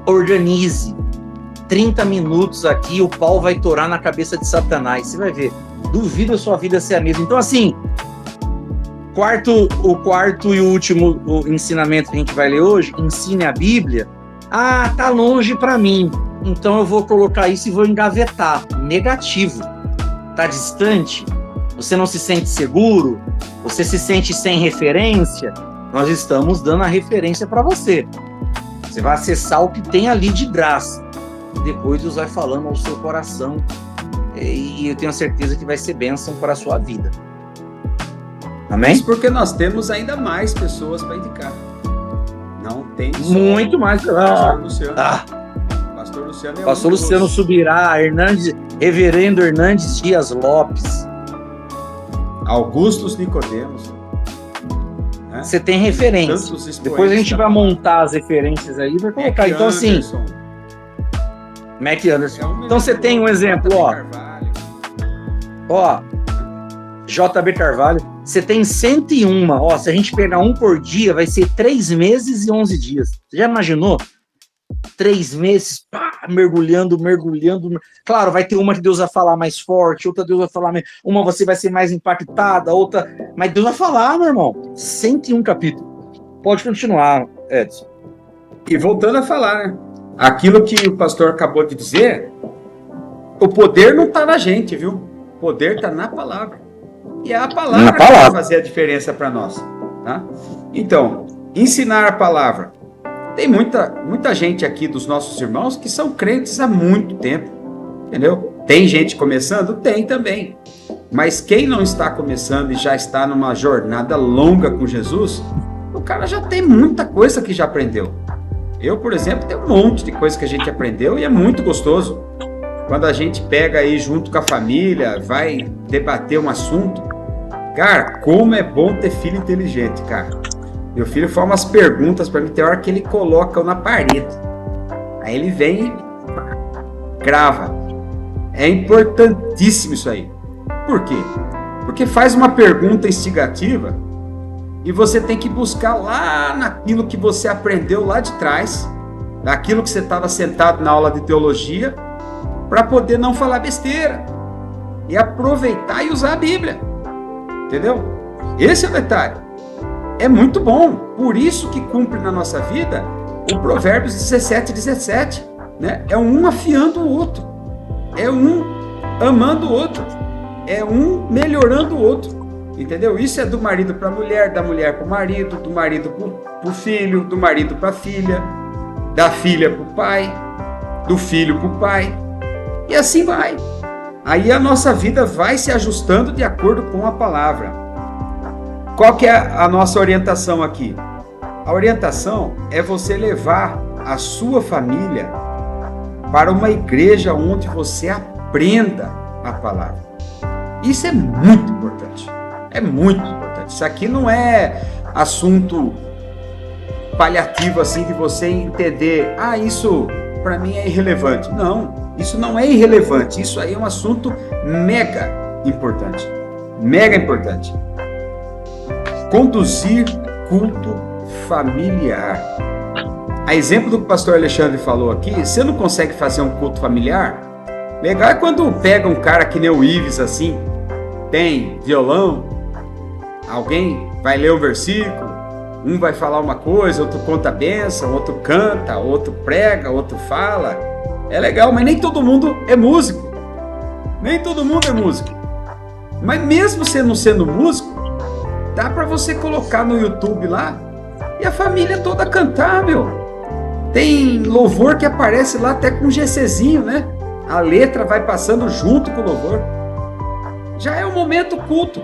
Organize. 30 minutos aqui, o pau vai torar na cabeça de Satanás. Você vai ver. Duvido a sua vida ser a mesma. Então, assim, o quarto e o último ensinamento que a gente vai ler hoje, ensine a Bíblia. Ah, tá longe para mim. Então eu vou colocar isso e vou engavetar. Negativo. Tá distante? Você não se sente seguro? Você se sente sem referência? Nós estamos dando a referência para você. Você vai acessar o que tem ali de graça. E depois Deus vai falando ao seu coração. E eu tenho certeza que vai ser bênção para a sua vida. Amém? Isso porque nós temos ainda mais pessoas para indicar. Não tem só muito mais. Pastor Luciano. Pastor Luciano, Pastor Luciano Subirá, Reverendo Hernandes Dias Lopes. Augustus Nicodemos. Né? Você tem referência. Depois a gente vai montar as referências aí e vai colocar. Então, assim, Mac Anderson. Então você tem um exemplo, ó. JB Carvalho. Você tem 101. Ó, se a gente pegar um por dia, vai ser 3 meses e 11 dias. Você já imaginou? 3 meses, pá, mergulhando. Claro, vai ter uma que Deus vai falar mais forte, outra Deus vai falar mais... Uma você vai ser mais impactada, outra... Mas Deus vai falar, meu irmão. 101 capítulos. Pode continuar, Edson. E voltando a falar, né? Aquilo que o pastor acabou de dizer, o poder não está na gente, viu? O poder está na palavra. E é a palavra que vai fazer a diferença para nós. Tá? Então, ensinar a palavra. Tem muita gente aqui dos nossos irmãos que são crentes há muito tempo. Entendeu? Tem gente começando? Tem também. Mas quem não está começando e já está numa jornada longa com Jesus, o cara já tem muita coisa que já aprendeu. Eu, por exemplo, tenho um monte de coisa que a gente aprendeu e é muito gostoso. Quando a gente pega aí junto com a família, vai debater um assunto. Cara, como é bom ter filho inteligente, cara. Meu filho faz umas perguntas para mim, tem hora que ele coloca na parede. Aí ele vem e crava. É importantíssimo isso aí. Por quê? Porque faz uma pergunta instigativa e você tem que buscar lá naquilo que você aprendeu lá de trás, naquilo que você estava sentado na aula de teologia, para poder não falar besteira e aproveitar e usar a Bíblia. Entendeu? Esse é o detalhe. É muito bom. Por isso que cumpre na nossa vida o Provérbios 17:17. Né? É um afiando o outro. É um amando o outro. É um melhorando o outro. Entendeu? Isso é do marido para a mulher, da mulher para o marido, do marido para o filho, do marido para a filha, da filha para o pai, do filho para o pai. E assim vai. Aí a nossa vida vai se ajustando de acordo com a palavra. Qual que é a nossa orientação aqui? A orientação é você levar a sua família para uma igreja onde você aprenda a palavra. Isso é muito importante. É muito importante. Isso aqui não é assunto paliativo assim de você entender, isso para mim é irrelevante. Não. Isso não é irrelevante, isso aí é um assunto mega importante. Mega importante. Conduzir culto familiar. A exemplo do que o pastor Alexandre falou aqui, você não consegue fazer um culto familiar? Legal é quando pega um cara que nem o Ives assim, tem violão, alguém vai ler um versículo, um vai falar uma coisa, outro conta a bênção, outro canta, outro prega, outro fala. É legal, mas nem todo mundo é músico. Nem todo mundo é músico. Mas mesmo você não sendo músico, dá para você colocar no YouTube lá e a família toda cantar, meu. Tem louvor que aparece lá até com GCzinho, né? A letra vai passando junto com o louvor. Já é um momento culto.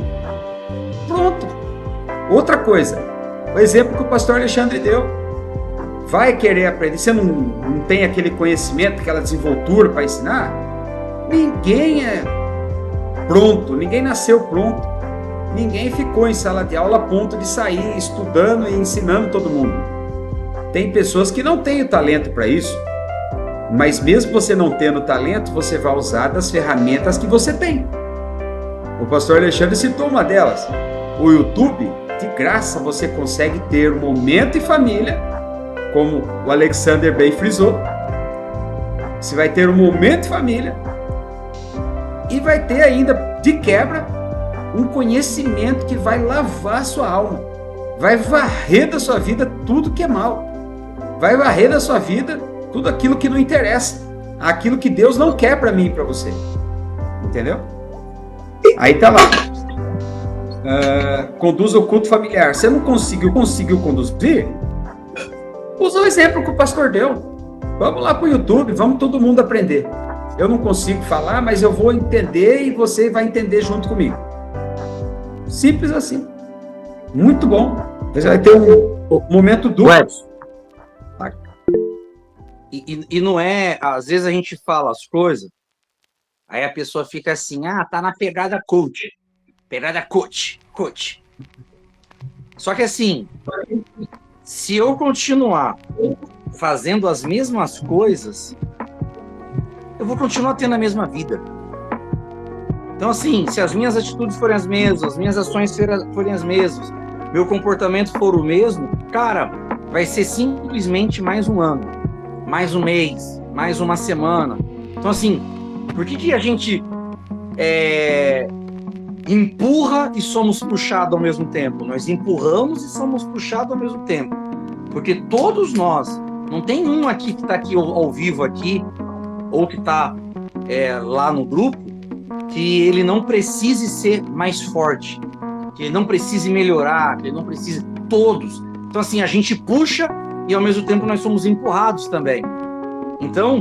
Pronto. Outra coisa, o exemplo que o pastor Alexandre deu. Vai querer aprender, você não tem aquele conhecimento, aquela desenvoltura para ensinar? Ninguém é pronto, ninguém nasceu pronto. Ninguém ficou em sala de aula a ponto de sair estudando e ensinando todo mundo. Tem pessoas que não têm o talento para isso, mas mesmo você não tendo talento, você vai usar das ferramentas que você tem. O pastor Alexandre citou uma delas. O YouTube, de graça, você consegue ter um momento em família, como o Alexander bem frisou, você vai ter um momento de família e vai ter ainda, de quebra, um conhecimento que vai lavar a sua alma, vai varrer da sua vida tudo que é mal, vai varrer da sua vida tudo aquilo que não interessa, aquilo que Deus não quer para mim e para você, entendeu? Aí tá lá, conduza o culto familiar. Você não conseguiu conduzir? Usa o exemplo que o pastor deu. Vamos lá para o YouTube, vamos todo mundo aprender. Eu não consigo falar, mas eu vou entender e você vai entender junto comigo. Simples assim. Muito bom. Você vai ter um momento duplo. E não é... Às vezes a gente fala as coisas, aí a pessoa fica assim, tá na pegada coach. Pegada coach. Só que assim, se eu continuar fazendo as mesmas coisas, eu vou continuar tendo a mesma vida. Então assim, se as minhas atitudes forem as mesmas, as minhas ações forem as mesmas, meu comportamento for o mesmo, cara, vai ser simplesmente mais um ano, mais um mês, mais uma semana. Então assim, por que a gente empurra e somos puxados ao mesmo tempo? Nós empurramos e somos puxados ao mesmo tempo. Porque todos nós, não tem um aqui que está aqui ao vivo aqui, ou que está lá no grupo, que ele não precise ser mais forte, que ele não precise melhorar, que ele não precise... Todos. Então assim, a gente puxa e ao mesmo tempo nós somos empurrados também. Então,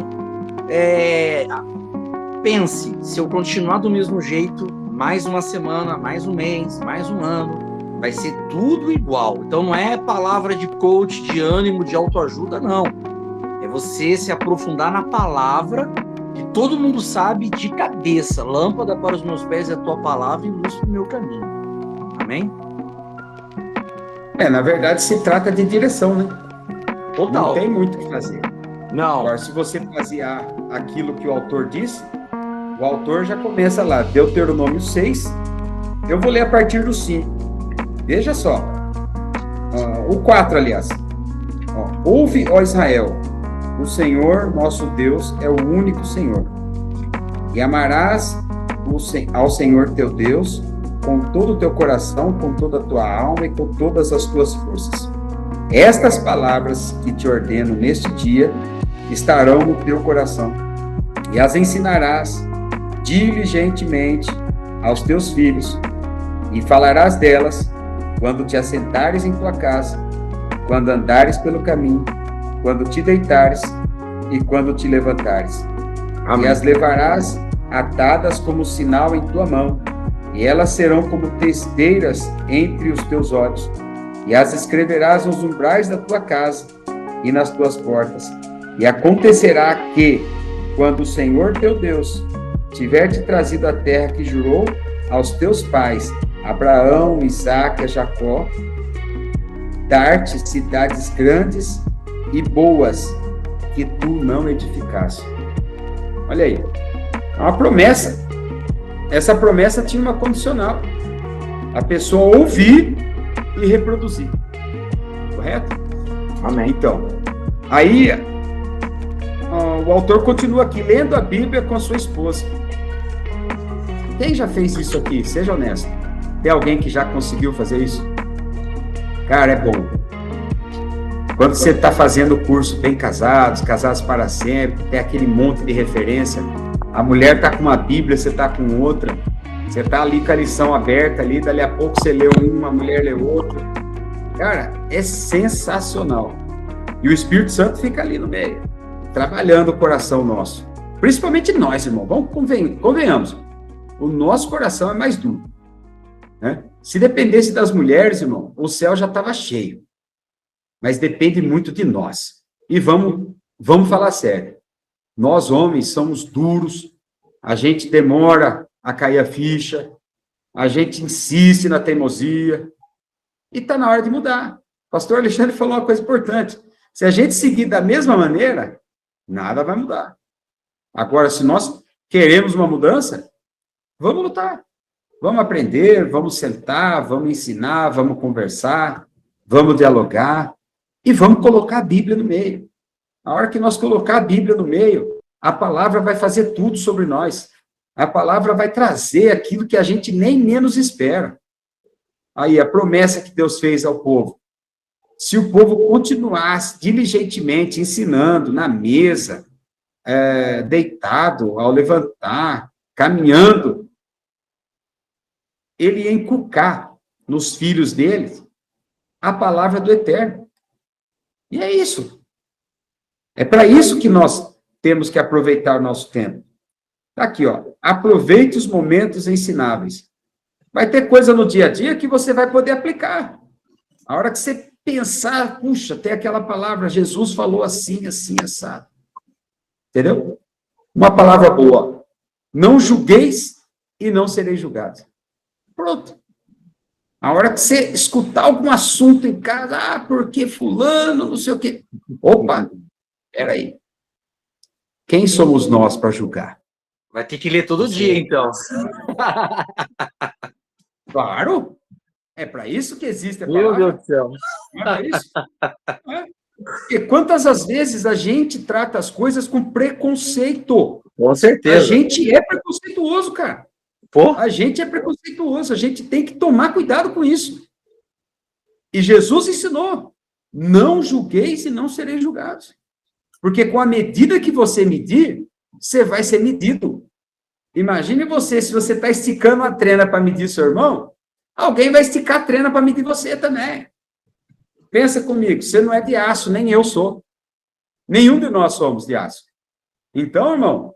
pense, se eu continuar do mesmo jeito, mais uma semana, mais um mês, mais um ano, vai ser tudo igual. Então não é palavra de coach, de ânimo, de autoajuda, não. É você se aprofundar na palavra que todo mundo sabe de cabeça. Lâmpada para os meus pés é a tua palavra e luz para o meu caminho. Amém? Na verdade se trata de direção, né? Total. Não tem muito o que fazer. Não. Agora, se você basear aquilo que o autor disse, o autor já começa lá, Deuteronômio 6, eu vou ler a partir do 5. Veja só, o 4, aliás. Ouve, ó Israel, o Senhor, nosso Deus, é o único Senhor. E amarás ao Senhor teu Deus com todo o teu coração, com toda a tua alma e com todas as tuas forças. Estas palavras que te ordeno neste dia estarão no teu coração, e as ensinarás diligentemente aos teus filhos, e falarás delas quando te assentares em tua casa, quando andares pelo caminho, quando te deitares e quando te levantares. Amém. E as levarás atadas como sinal em tua mão, e elas serão como testeiras entre os teus olhos, e as escreverás nos umbrais da tua casa e nas tuas portas. E acontecerá que, quando o Senhor teu Deus tiver te trazido a terra que jurou aos teus pais, Abraão, Isaque e Jacó, dar-te cidades grandes e boas que tu não edificaste. Olha aí, é uma promessa. Essa promessa tinha uma condicional: a pessoa ouvir e reproduzir. Correto? Amém. Então, aí o autor continua aqui, lendo a Bíblia com a sua esposa. Quem já fez isso aqui? Seja honesto. Tem alguém que já conseguiu fazer isso? Cara, é bom. Quando você está fazendo o curso Bem Casados, Casados para Sempre, tem aquele monte de referência, a mulher está com uma Bíblia, você está com outra, você está ali com a lição aberta ali, dali a pouco você lê uma, a mulher lê outra. Cara, é sensacional. E o Espírito Santo fica ali no meio, trabalhando o coração nosso. Principalmente nós, irmão. Convenhamos. O nosso coração é mais duro, né? Se dependesse das mulheres, irmão, o céu já estava cheio. Mas depende muito de nós. E vamos falar sério. Nós, homens, somos duros, a gente demora a cair a ficha, a gente insiste na teimosia, e está na hora de mudar. O pastor Alexandre falou uma coisa importante: se a gente seguir da mesma maneira, nada vai mudar. Agora, se nós queremos uma mudança, vamos lutar, vamos aprender, vamos sentar, vamos ensinar, vamos conversar, vamos dialogar, e vamos colocar a Bíblia no meio. A hora que nós colocar a Bíblia no meio, A palavra vai fazer tudo sobre nós. A palavra vai trazer aquilo que a gente nem menos espera. Aí, a promessa que Deus fez ao povo. Se o povo continuasse diligentemente ensinando na mesa, deitado, ao levantar, caminhando, ele ia inculcar nos filhos deles a palavra do Eterno. E é isso. É para isso que nós temos que aproveitar o nosso tempo. Está aqui, ó. Aproveite os momentos ensináveis. Vai ter coisa no dia a dia que você vai poder aplicar. A hora que você pensar, puxa, tem aquela palavra, Jesus falou assim, assim, assado. Entendeu? Uma palavra boa. Não julgueis e não sereis julgados. Pronto. A hora que você escutar algum assunto em casa, porque fulano, não sei o quê. Opa, peraí. Quem somos nós para julgar? Vai ter que ler todo dia, então. Claro. É para isso que existe a Meu palavra. Deus do céu. É para isso. Porque quantas as vezes a gente trata as coisas com preconceito? Com A certeza. gente é preconceituoso, cara. Pô, A gente é preconceituoso, a gente tem que tomar cuidado com isso. E Jesus ensinou, não julgueis e não sereis julgados. Porque com a medida que você medir, você vai ser medido. Imagine você, se você está esticando a trena para medir seu irmão, alguém vai esticar a trena para medir você também. Pensa comigo, você não é de aço, nem eu sou. Nenhum de nós somos de aço. Então, irmão,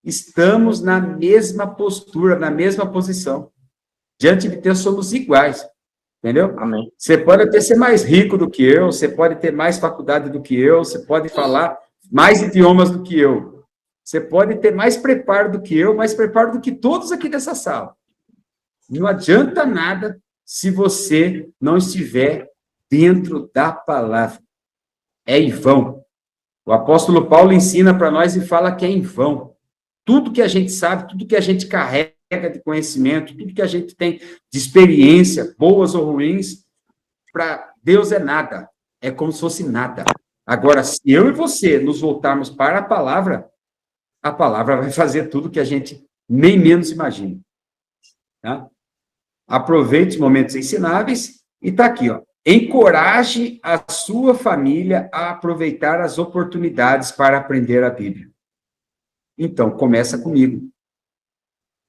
estamos na mesma postura, na mesma posição. Diante de Deus somos iguais. Entendeu? amém. Você pode até ser mais rico do que eu, você pode ter mais faculdade do que eu, você pode falar mais idiomas do que eu. Você pode ter mais preparo do que eu, mais preparo do que todos aqui dessa sala. Não adianta nada se você não estiver dentro da palavra. É em vão. O apóstolo Paulo ensina para nós e fala que é em vão. Tudo que a gente sabe, tudo que a gente carrega de conhecimento, tudo que a gente tem de experiência, boas ou ruins, para Deus é nada. É como se fosse nada. Agora, se eu e você nos voltarmos para a palavra vai fazer tudo que a gente nem menos imagina. Tá? Aproveite os momentos ensináveis e está aqui, ó. Encoraje a sua família a aproveitar as oportunidades para aprender a Bíblia. Então, começa comigo.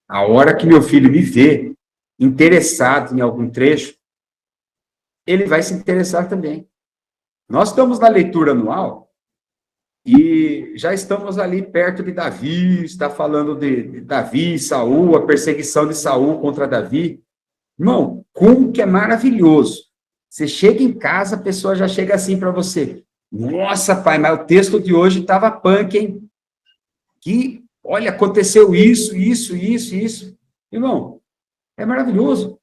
A hora que meu filho me vê interessado em algum trecho, ele vai se interessar também. Nós estamos na leitura anual e já estamos ali perto de Davi, está falando de Davi, Saul, a perseguição de Saul contra Davi. Irmão, como que é maravilhoso. Você chega em casa, a pessoa já chega assim para você. Nossa, pai, mas o texto de hoje estava punk, hein? Que, olha, aconteceu isso. Irmão, é maravilhoso.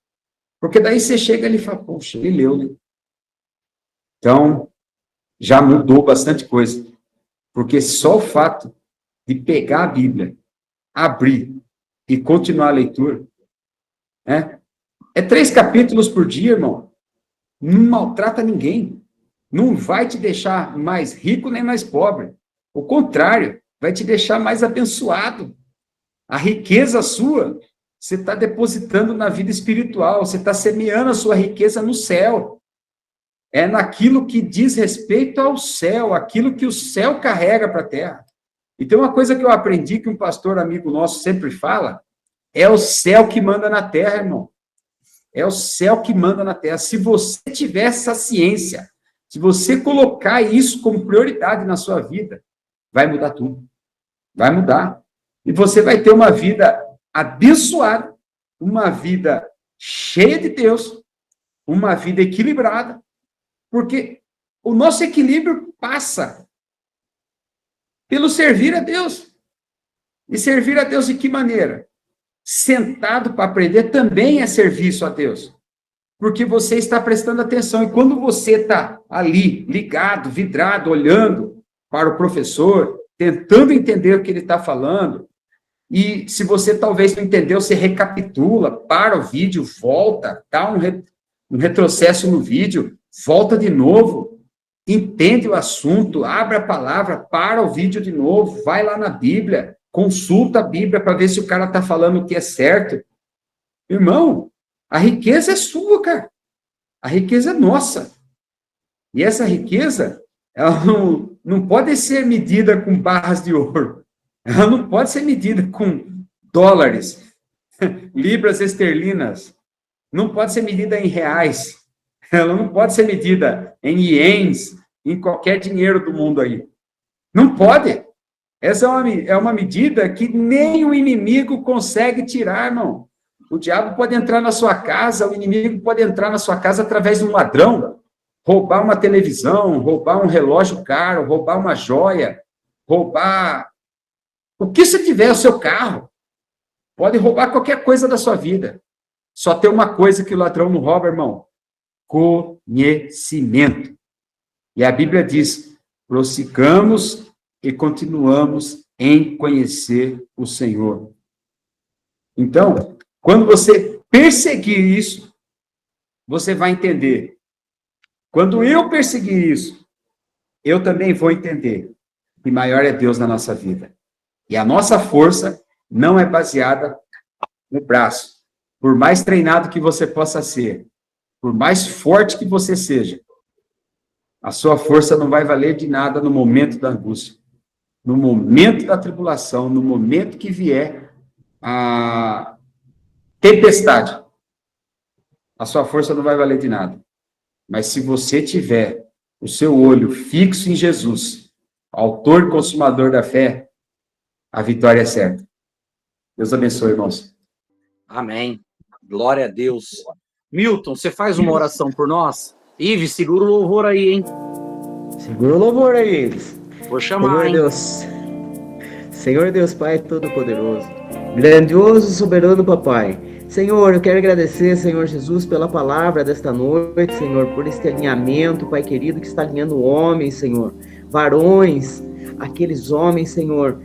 Porque daí você chega ali e fala, poxa, ele leu, né? Então, já mudou bastante coisa. Porque só o fato de pegar a Bíblia, abrir e continuar a leitura, né? É 3 capítulos por dia, irmão. Não maltrata ninguém. Não vai te deixar mais rico nem mais pobre. O contrário, vai te deixar mais abençoado. A riqueza sua, você está depositando na vida espiritual, você está semeando a sua riqueza no céu. É naquilo que diz respeito ao céu, aquilo que o céu carrega para a terra. E tem uma coisa que eu aprendi, que um pastor amigo nosso sempre fala, é o céu que manda na terra, irmão. É o céu que manda na terra. Se você tiver essa ciência, se você colocar isso como prioridade na sua vida, vai mudar tudo. Vai mudar. E você vai ter uma vida abençoada, uma vida cheia de Deus, uma vida equilibrada, porque o nosso equilíbrio passa pelo servir a Deus. E servir a Deus de que maneira? Sentado para aprender também é serviço a Deus. Porque você está prestando atenção. E quando você está ali, ligado, vidrado, olhando para o professor, tentando entender o que ele está falando, e se você talvez não entendeu, você recapitula, para o vídeo, volta, dá um retrocesso no vídeo, volta de novo, entende o assunto, abre a palavra, para o vídeo de novo, vai lá na Bíblia, consulta a Bíblia para ver se o cara está falando o que é certo. Irmão, a riqueza é sua, cara. A riqueza é nossa. E essa riqueza, ela não pode ser medida com barras de ouro. Ela não pode ser medida com dólares, libras esterlinas. Não pode ser medida em reais. Ela não pode ser medida em ienes, em qualquer dinheiro do mundo aí. Não pode. Essa é uma medida que nem o inimigo consegue tirar, irmão. O diabo pode entrar na sua casa, o inimigo pode entrar na sua casa através de um ladrão, roubar uma televisão, roubar um relógio caro, roubar uma joia, roubar o que você tiver, o seu carro. Pode roubar qualquer coisa da sua vida. Só tem uma coisa que o ladrão não rouba, irmão: conhecimento. E a Bíblia diz: prossigamos e continuamos em conhecer o Senhor. Então, quando você perseguir isso, você vai entender. Quando eu perseguir isso, eu também vou entender que maior é Deus na nossa vida. E a nossa força não é baseada no braço. Por mais treinado que você possa ser, por mais forte que você seja, a sua força não vai valer de nada no momento da angústia, no momento da tribulação, no momento que vier a tempestade. A sua força não vai valer de nada. Mas se você tiver o seu olho fixo em Jesus, autor e consumador da fé, a vitória é certa. Deus abençoe, irmãos. Amém. Glória a Deus. Milton, você faz uma oração por nós? Ives, segura o louvor aí, hein? Segura o louvor aí, Ives. Vou chamar, Senhor hein? Deus. Senhor Deus Pai Todo-Poderoso, grandioso e soberano Papai. Senhor, eu quero agradecer, Senhor Jesus, pela palavra desta noite, Senhor, por este alinhamento, Pai querido, que está alinhando homens, Senhor, varões, aqueles homens, Senhor,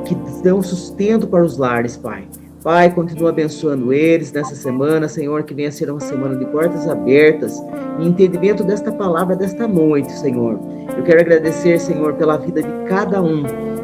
que dão sustento para os lares, Pai. Pai, continua abençoando eles nessa semana, Senhor, que venha ser uma semana de portas abertas e entendimento desta palavra desta noite, Senhor. Eu quero agradecer, Senhor, pela vida de cada um.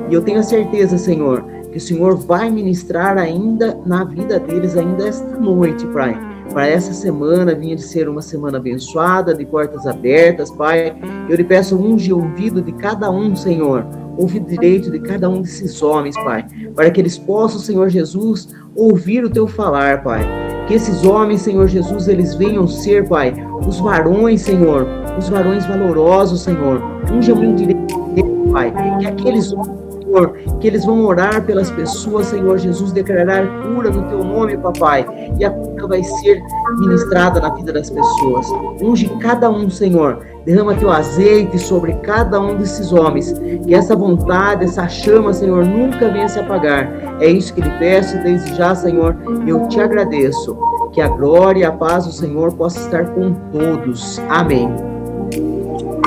E eu tenho a certeza, Senhor, que o Senhor vai ministrar ainda na vida deles, ainda esta noite, Pai. Para essa semana, vinha de ser uma semana abençoada, de portas abertas, Pai. Eu lhe peço, unge o ouvido de cada um, Senhor. Ouvido direito de cada um desses homens, Pai. Para que eles possam, Senhor Jesus, ouvir o Teu falar, Pai. Que esses homens, Senhor Jesus, eles venham ser, Pai, os varões, Senhor. Os varões valorosos, Senhor. Unge o ouvido direito, Pai. Que aqueles homens, Senhor, que eles vão orar pelas pessoas, Senhor Jesus, declarar cura no Teu nome, Papai, e a cura vai ser ministrada na vida das pessoas. Unge cada um, Senhor, derrama Teu azeite sobre cada um desses homens, que essa vontade, essa chama, Senhor, nunca venha se apagar. É isso que lhe peço, e desde já, Senhor, eu Te agradeço. Que a glória e a paz do Senhor possa estar com todos. Amém.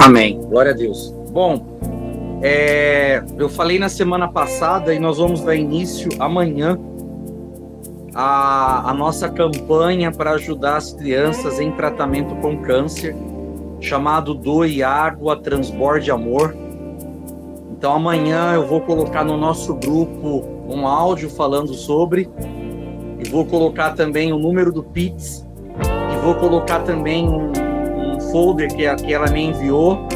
Amém. Glória a Deus. Bom, eu falei na semana passada e nós vamos dar início amanhã a nossa campanha para ajudar as crianças em tratamento com câncer, chamado Doe Água, Transborde Amor. Então amanhã eu vou colocar no nosso grupo um áudio falando sobre, e vou colocar também o número do Pix, e vou colocar também um folder que ela me enviou,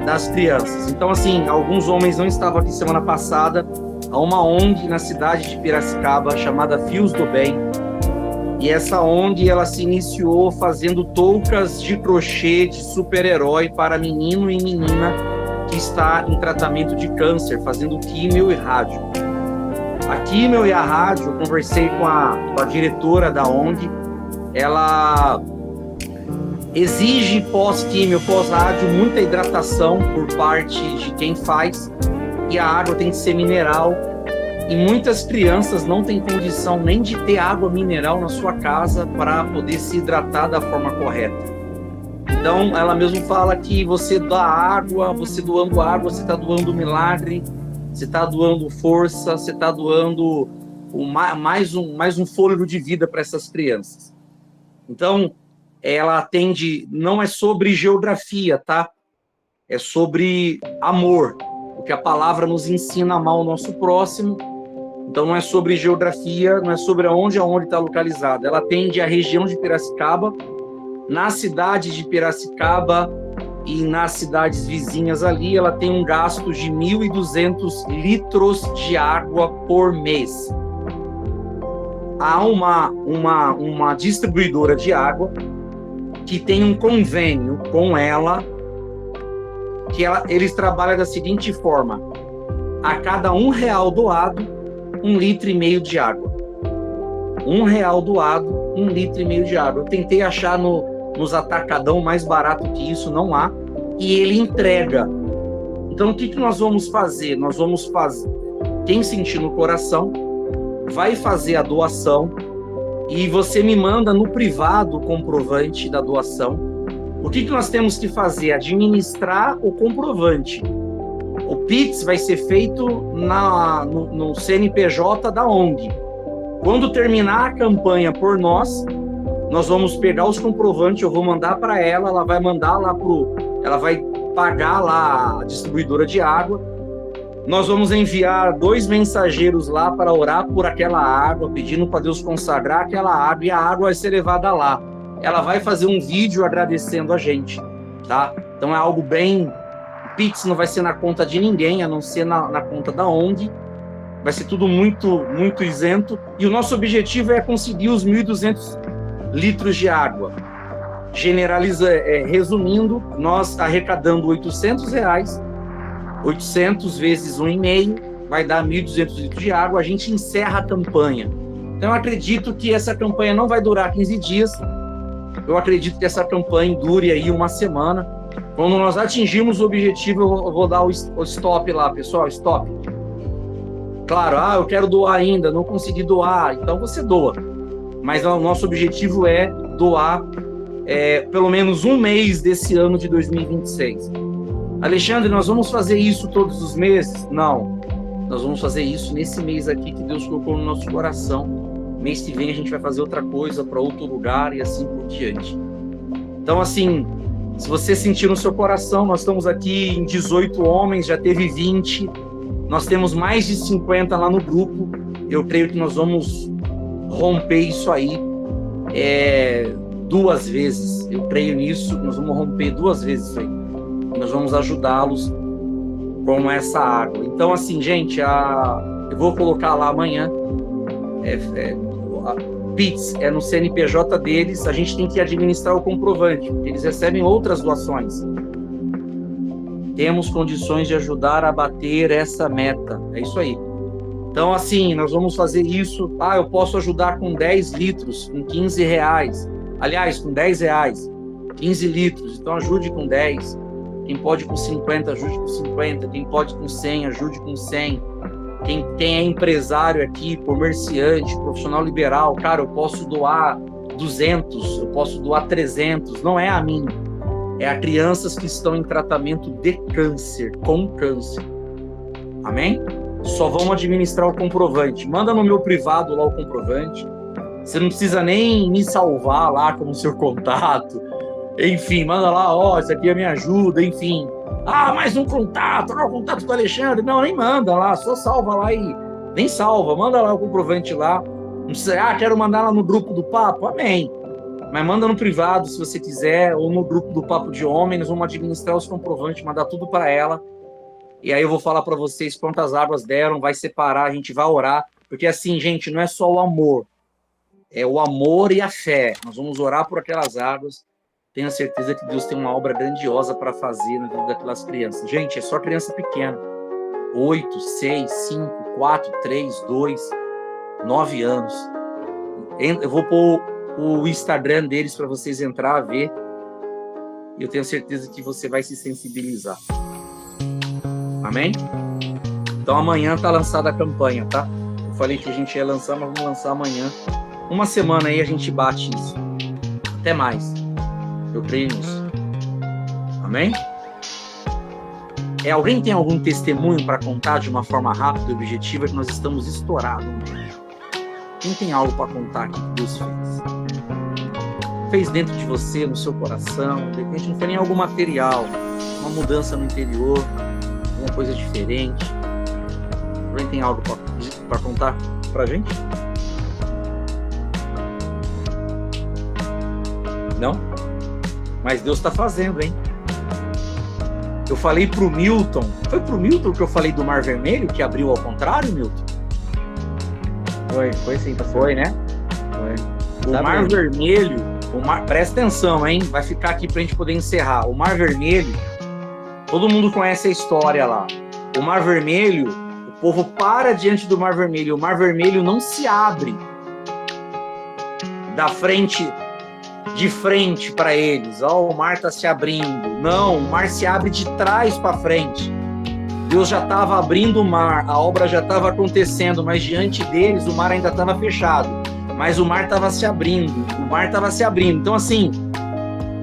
das crianças. Então, assim, alguns homens não estavam aqui semana passada, há uma ONG na cidade de Piracicaba chamada Fios do Bem, e essa ONG, ela se iniciou fazendo toucas de crochê de super-herói para menino e menina que está em tratamento de câncer, fazendo químio e rádio. A químio e a rádio, eu conversei com a diretora da ONG, ela exige pós-químio, pós-rádio, muita hidratação por parte de quem faz, e a água tem que ser mineral, e muitas crianças não têm condição nem de ter água mineral na sua casa para poder se hidratar da forma correta. Então, ela mesmo fala que você dá água, você doando água, você está doando milagre, você está doando força, você está doando mais um fôlego de vida para essas crianças. Então, ela atende, não é sobre geografia, tá? É sobre amor, porque a palavra nos ensina a amar o nosso próximo. Então não é sobre geografia, não é sobre aonde está localizada. Ela atende a região de Piracicaba, na cidade de Piracicaba e nas cidades vizinhas ali, ela tem um gasto de 1.200 litros de água por mês. Há uma distribuidora de água que tem um convênio com ela, eles trabalham da seguinte forma: a cada R$1 doado, 1,5 litro de água. R$1 doado, 1,5 litro de água. Eu tentei achar nos atacadão mais barato que isso, não há, e ele entrega. Então o que nós vamos fazer? Nós vamos fazer, quem sentir no coração vai fazer a doação, e você me manda no privado o comprovante da doação. O que nós temos que fazer? Administrar o comprovante. O Pix vai ser feito no CNPJ da ONG. Quando terminar a campanha por nós vamos pegar os comprovantes, eu vou mandar para ela, ela vai mandar lá ela vai pagar lá a distribuidora de água. Nós vamos enviar 2 mensageiros lá para orar por aquela água, pedindo para Deus consagrar aquela água, e a água vai ser levada lá. Ela vai fazer um vídeo agradecendo a gente, tá? Então é algo bem... O Pix não vai ser na conta de ninguém, a não ser na conta da ONG. Vai ser tudo muito, muito isento. E o nosso objetivo é conseguir os 1.200 litros de água. Resumindo, nós arrecadando R$800, 800 vezes 1,5 vai dar 1.200 litros de água, a gente encerra a campanha. Então eu acredito que essa campanha não vai durar 15 dias, eu acredito que essa campanha dure aí uma semana. Quando nós atingirmos o objetivo, eu vou dar o stop lá, pessoal, stop. Claro, eu quero doar ainda, não consegui doar, então você doa. Mas o nosso objetivo é doar pelo menos um mês desse ano de 2026. Alexandre, nós vamos fazer isso todos os meses? Não. Nós vamos fazer isso nesse mês aqui que Deus colocou no nosso coração. Mês que vem a gente vai fazer outra coisa para outro lugar e assim por diante. Então, assim, se você sentir no seu coração, nós estamos aqui em 18 homens, já teve 20. Nós temos mais de 50 lá no grupo. Eu creio que nós vamos romper isso aí 2 vezes. Eu creio nisso, nós vamos romper 2 vezes isso aí. Nós vamos ajudá-los com essa água. Então, assim, gente, eu vou colocar lá amanhã. A Pix é no CNPJ deles, a gente tem que administrar o comprovante, porque eles recebem outras doações. Temos condições de ajudar a bater essa meta. É isso aí. Então, assim, nós vamos fazer isso. Eu posso ajudar com 10 litros, com R$15. Aliás, com R$10, 15 litros. Então, ajude com 10. Quem pode com 50, ajude com 50. Quem pode com 100, ajude com 100. Quem é empresário aqui, comerciante, profissional liberal, cara, eu posso doar 200, eu posso doar 300. Não é a mim. É a crianças que estão em tratamento de câncer, com câncer. Amém? Só vamos administrar o comprovante. Manda no meu privado lá o comprovante. Você não precisa nem me salvar lá como seu contato. Enfim, manda lá, isso aqui é minha ajuda, enfim. Mais um contato, o contato com o Alexandre. Não, nem manda lá, só salva lá e... Nem salva, manda lá o comprovante lá. Não precisa, quero mandar lá no grupo do Papo, amém. Mas manda no privado, se você quiser, ou no grupo do Papo de Homem, nós vamos administrar os comprovantes, mandar tudo para ela. E aí eu vou falar para vocês quantas águas deram, vai separar, a gente vai orar. Porque assim, gente, não é só o amor. É o amor e a fé. Nós vamos orar por aquelas águas. Tenho certeza que Deus tem uma obra grandiosa para fazer na vida daquelas crianças. Gente, é só criança pequena. 8, 6, 5, 4, 3, 2, 9 anos. Eu vou pôr o Instagram deles para vocês entrar a ver. E eu tenho certeza que você vai se sensibilizar. Amém? Então amanhã tá lançada a campanha, tá? Eu falei que a gente ia lançar, mas vamos lançar amanhã. Uma semana aí a gente bate isso. Até mais. Eu creio nisso. Amém? Alguém tem algum testemunho para contar de uma forma rápida e objetiva, que nós estamos estourados? Quem tem algo para contar que Deus fez? fez dentro de você, no seu coração. De repente não foi nem algo material, uma mudança no interior, uma coisa diferente. Alguém tem algo para contar pra gente? Não? Mas Deus está fazendo, hein? Eu falei pro Milton, foi pro Milton que eu falei do Mar Vermelho, que abriu ao contrário, Milton? Foi sim, pastor. Foi, né? Foi. O Mar Vermelho, presta atenção, hein? Vai ficar aqui pra gente poder encerrar. O Mar Vermelho, todo mundo conhece a história lá. O Mar Vermelho, o povo para diante do Mar Vermelho. O Mar Vermelho não se abre de frente para eles. Ó, o mar está se abrindo. Não, o mar se abre de trás para frente. Deus já estava abrindo o mar, a obra já estava acontecendo, mas diante deles o mar ainda estava fechado. Mas o mar estava se abrindo, Então, assim,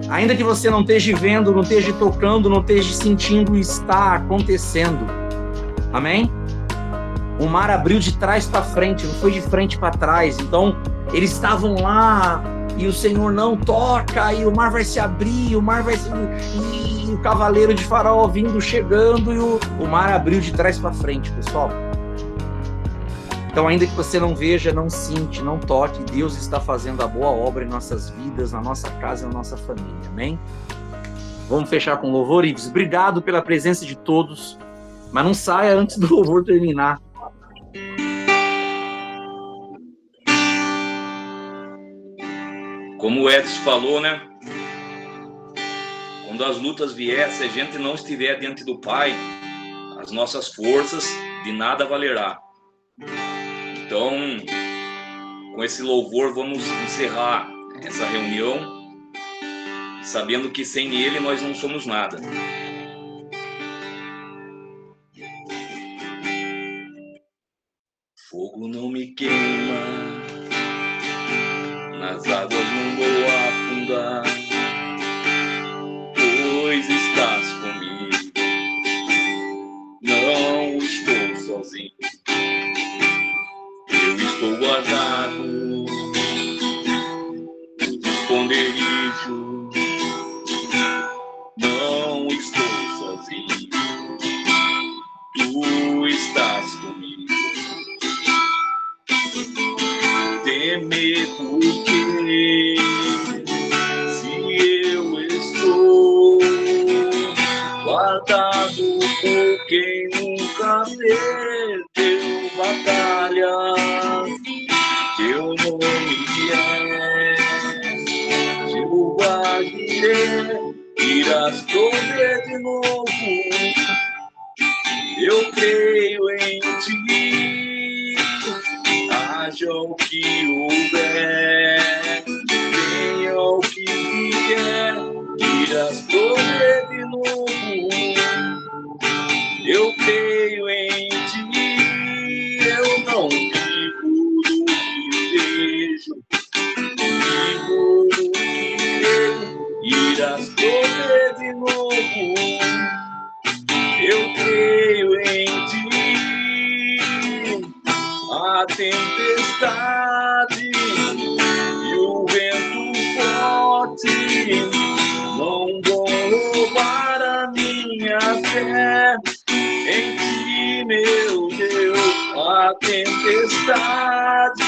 ainda que você não esteja vendo, não esteja tocando, não esteja sentindo, está acontecendo. Amém? O mar abriu de trás para frente, não foi de frente para trás. Então, eles estavam lá e o Senhor não toca, e o mar vai se abrir, e o cavaleiro de Faraó vindo, chegando, e o mar abriu de trás para frente, pessoal. Então, ainda que você não veja, não sinta, não toque, Deus está fazendo a boa obra em nossas vidas, na nossa casa, na nossa família, amém? Vamos fechar com louvor, Ives. Obrigado pela presença de todos, mas não saia antes do louvor terminar. Como o Edson falou, né? Quando as lutas vierem, se a gente não estiver diante do Pai, as nossas forças de nada valerá. Então, com esse louvor, vamos encerrar essa reunião, sabendo que sem Ele nós não somos nada. Fogo não me queima, nas águas não vou afundar, pois estás comigo, não estou sozinho, eu estou guardado no esconderijo, não estou sozinho, tu estás comigo. Temer porque se eu estou guardado por quem nunca perdeu batalha, teu nome é Jeová Jireh, irás prover de novo, eu creio em ti. Haja o que houver, venha o que vier, irás prover de novo. Eu creio em ti, eu não vivo do que vejo, vivo do que creio, irás prover de novo. Eu creio em ti. A tempestade e o vento forte não vão roubar a minha fé em ti, meu Deus. A tempestade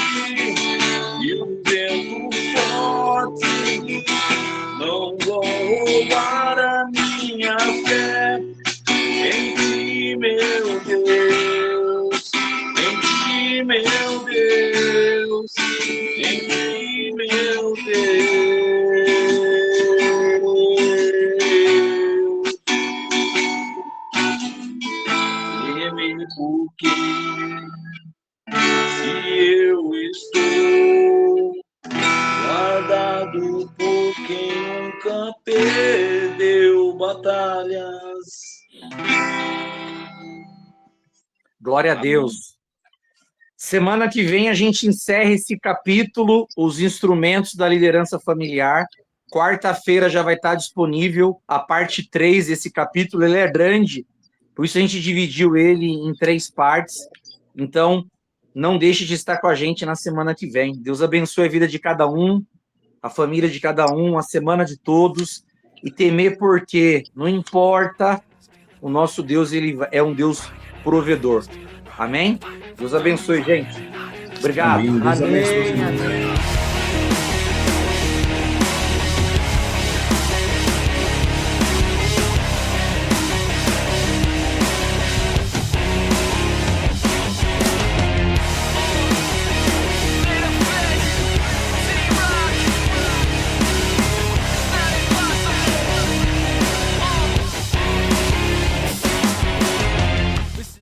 e o vento forte não vão roubar a minha fé em ti, meu Deus. Meu Deus, em ti, meu Deus. Teme porque se eu estou guardado por quem nunca perdeu batalhas. Glória a Deus. Semana que vem a gente encerra esse capítulo, os instrumentos da liderança familiar. Quarta-feira já vai estar disponível a parte 3 desse capítulo. Ele é grande, por isso a gente dividiu ele em 3 partes. Então, não deixe de estar com a gente na semana que vem. Deus abençoe a vida de cada um. a família de cada um, a semana de todos, e temer porque não importa, o nosso Deus, ele é um Deus provedor. Amém? Deus abençoe, gente. Obrigado. Amém. Deus abençoe. Amém.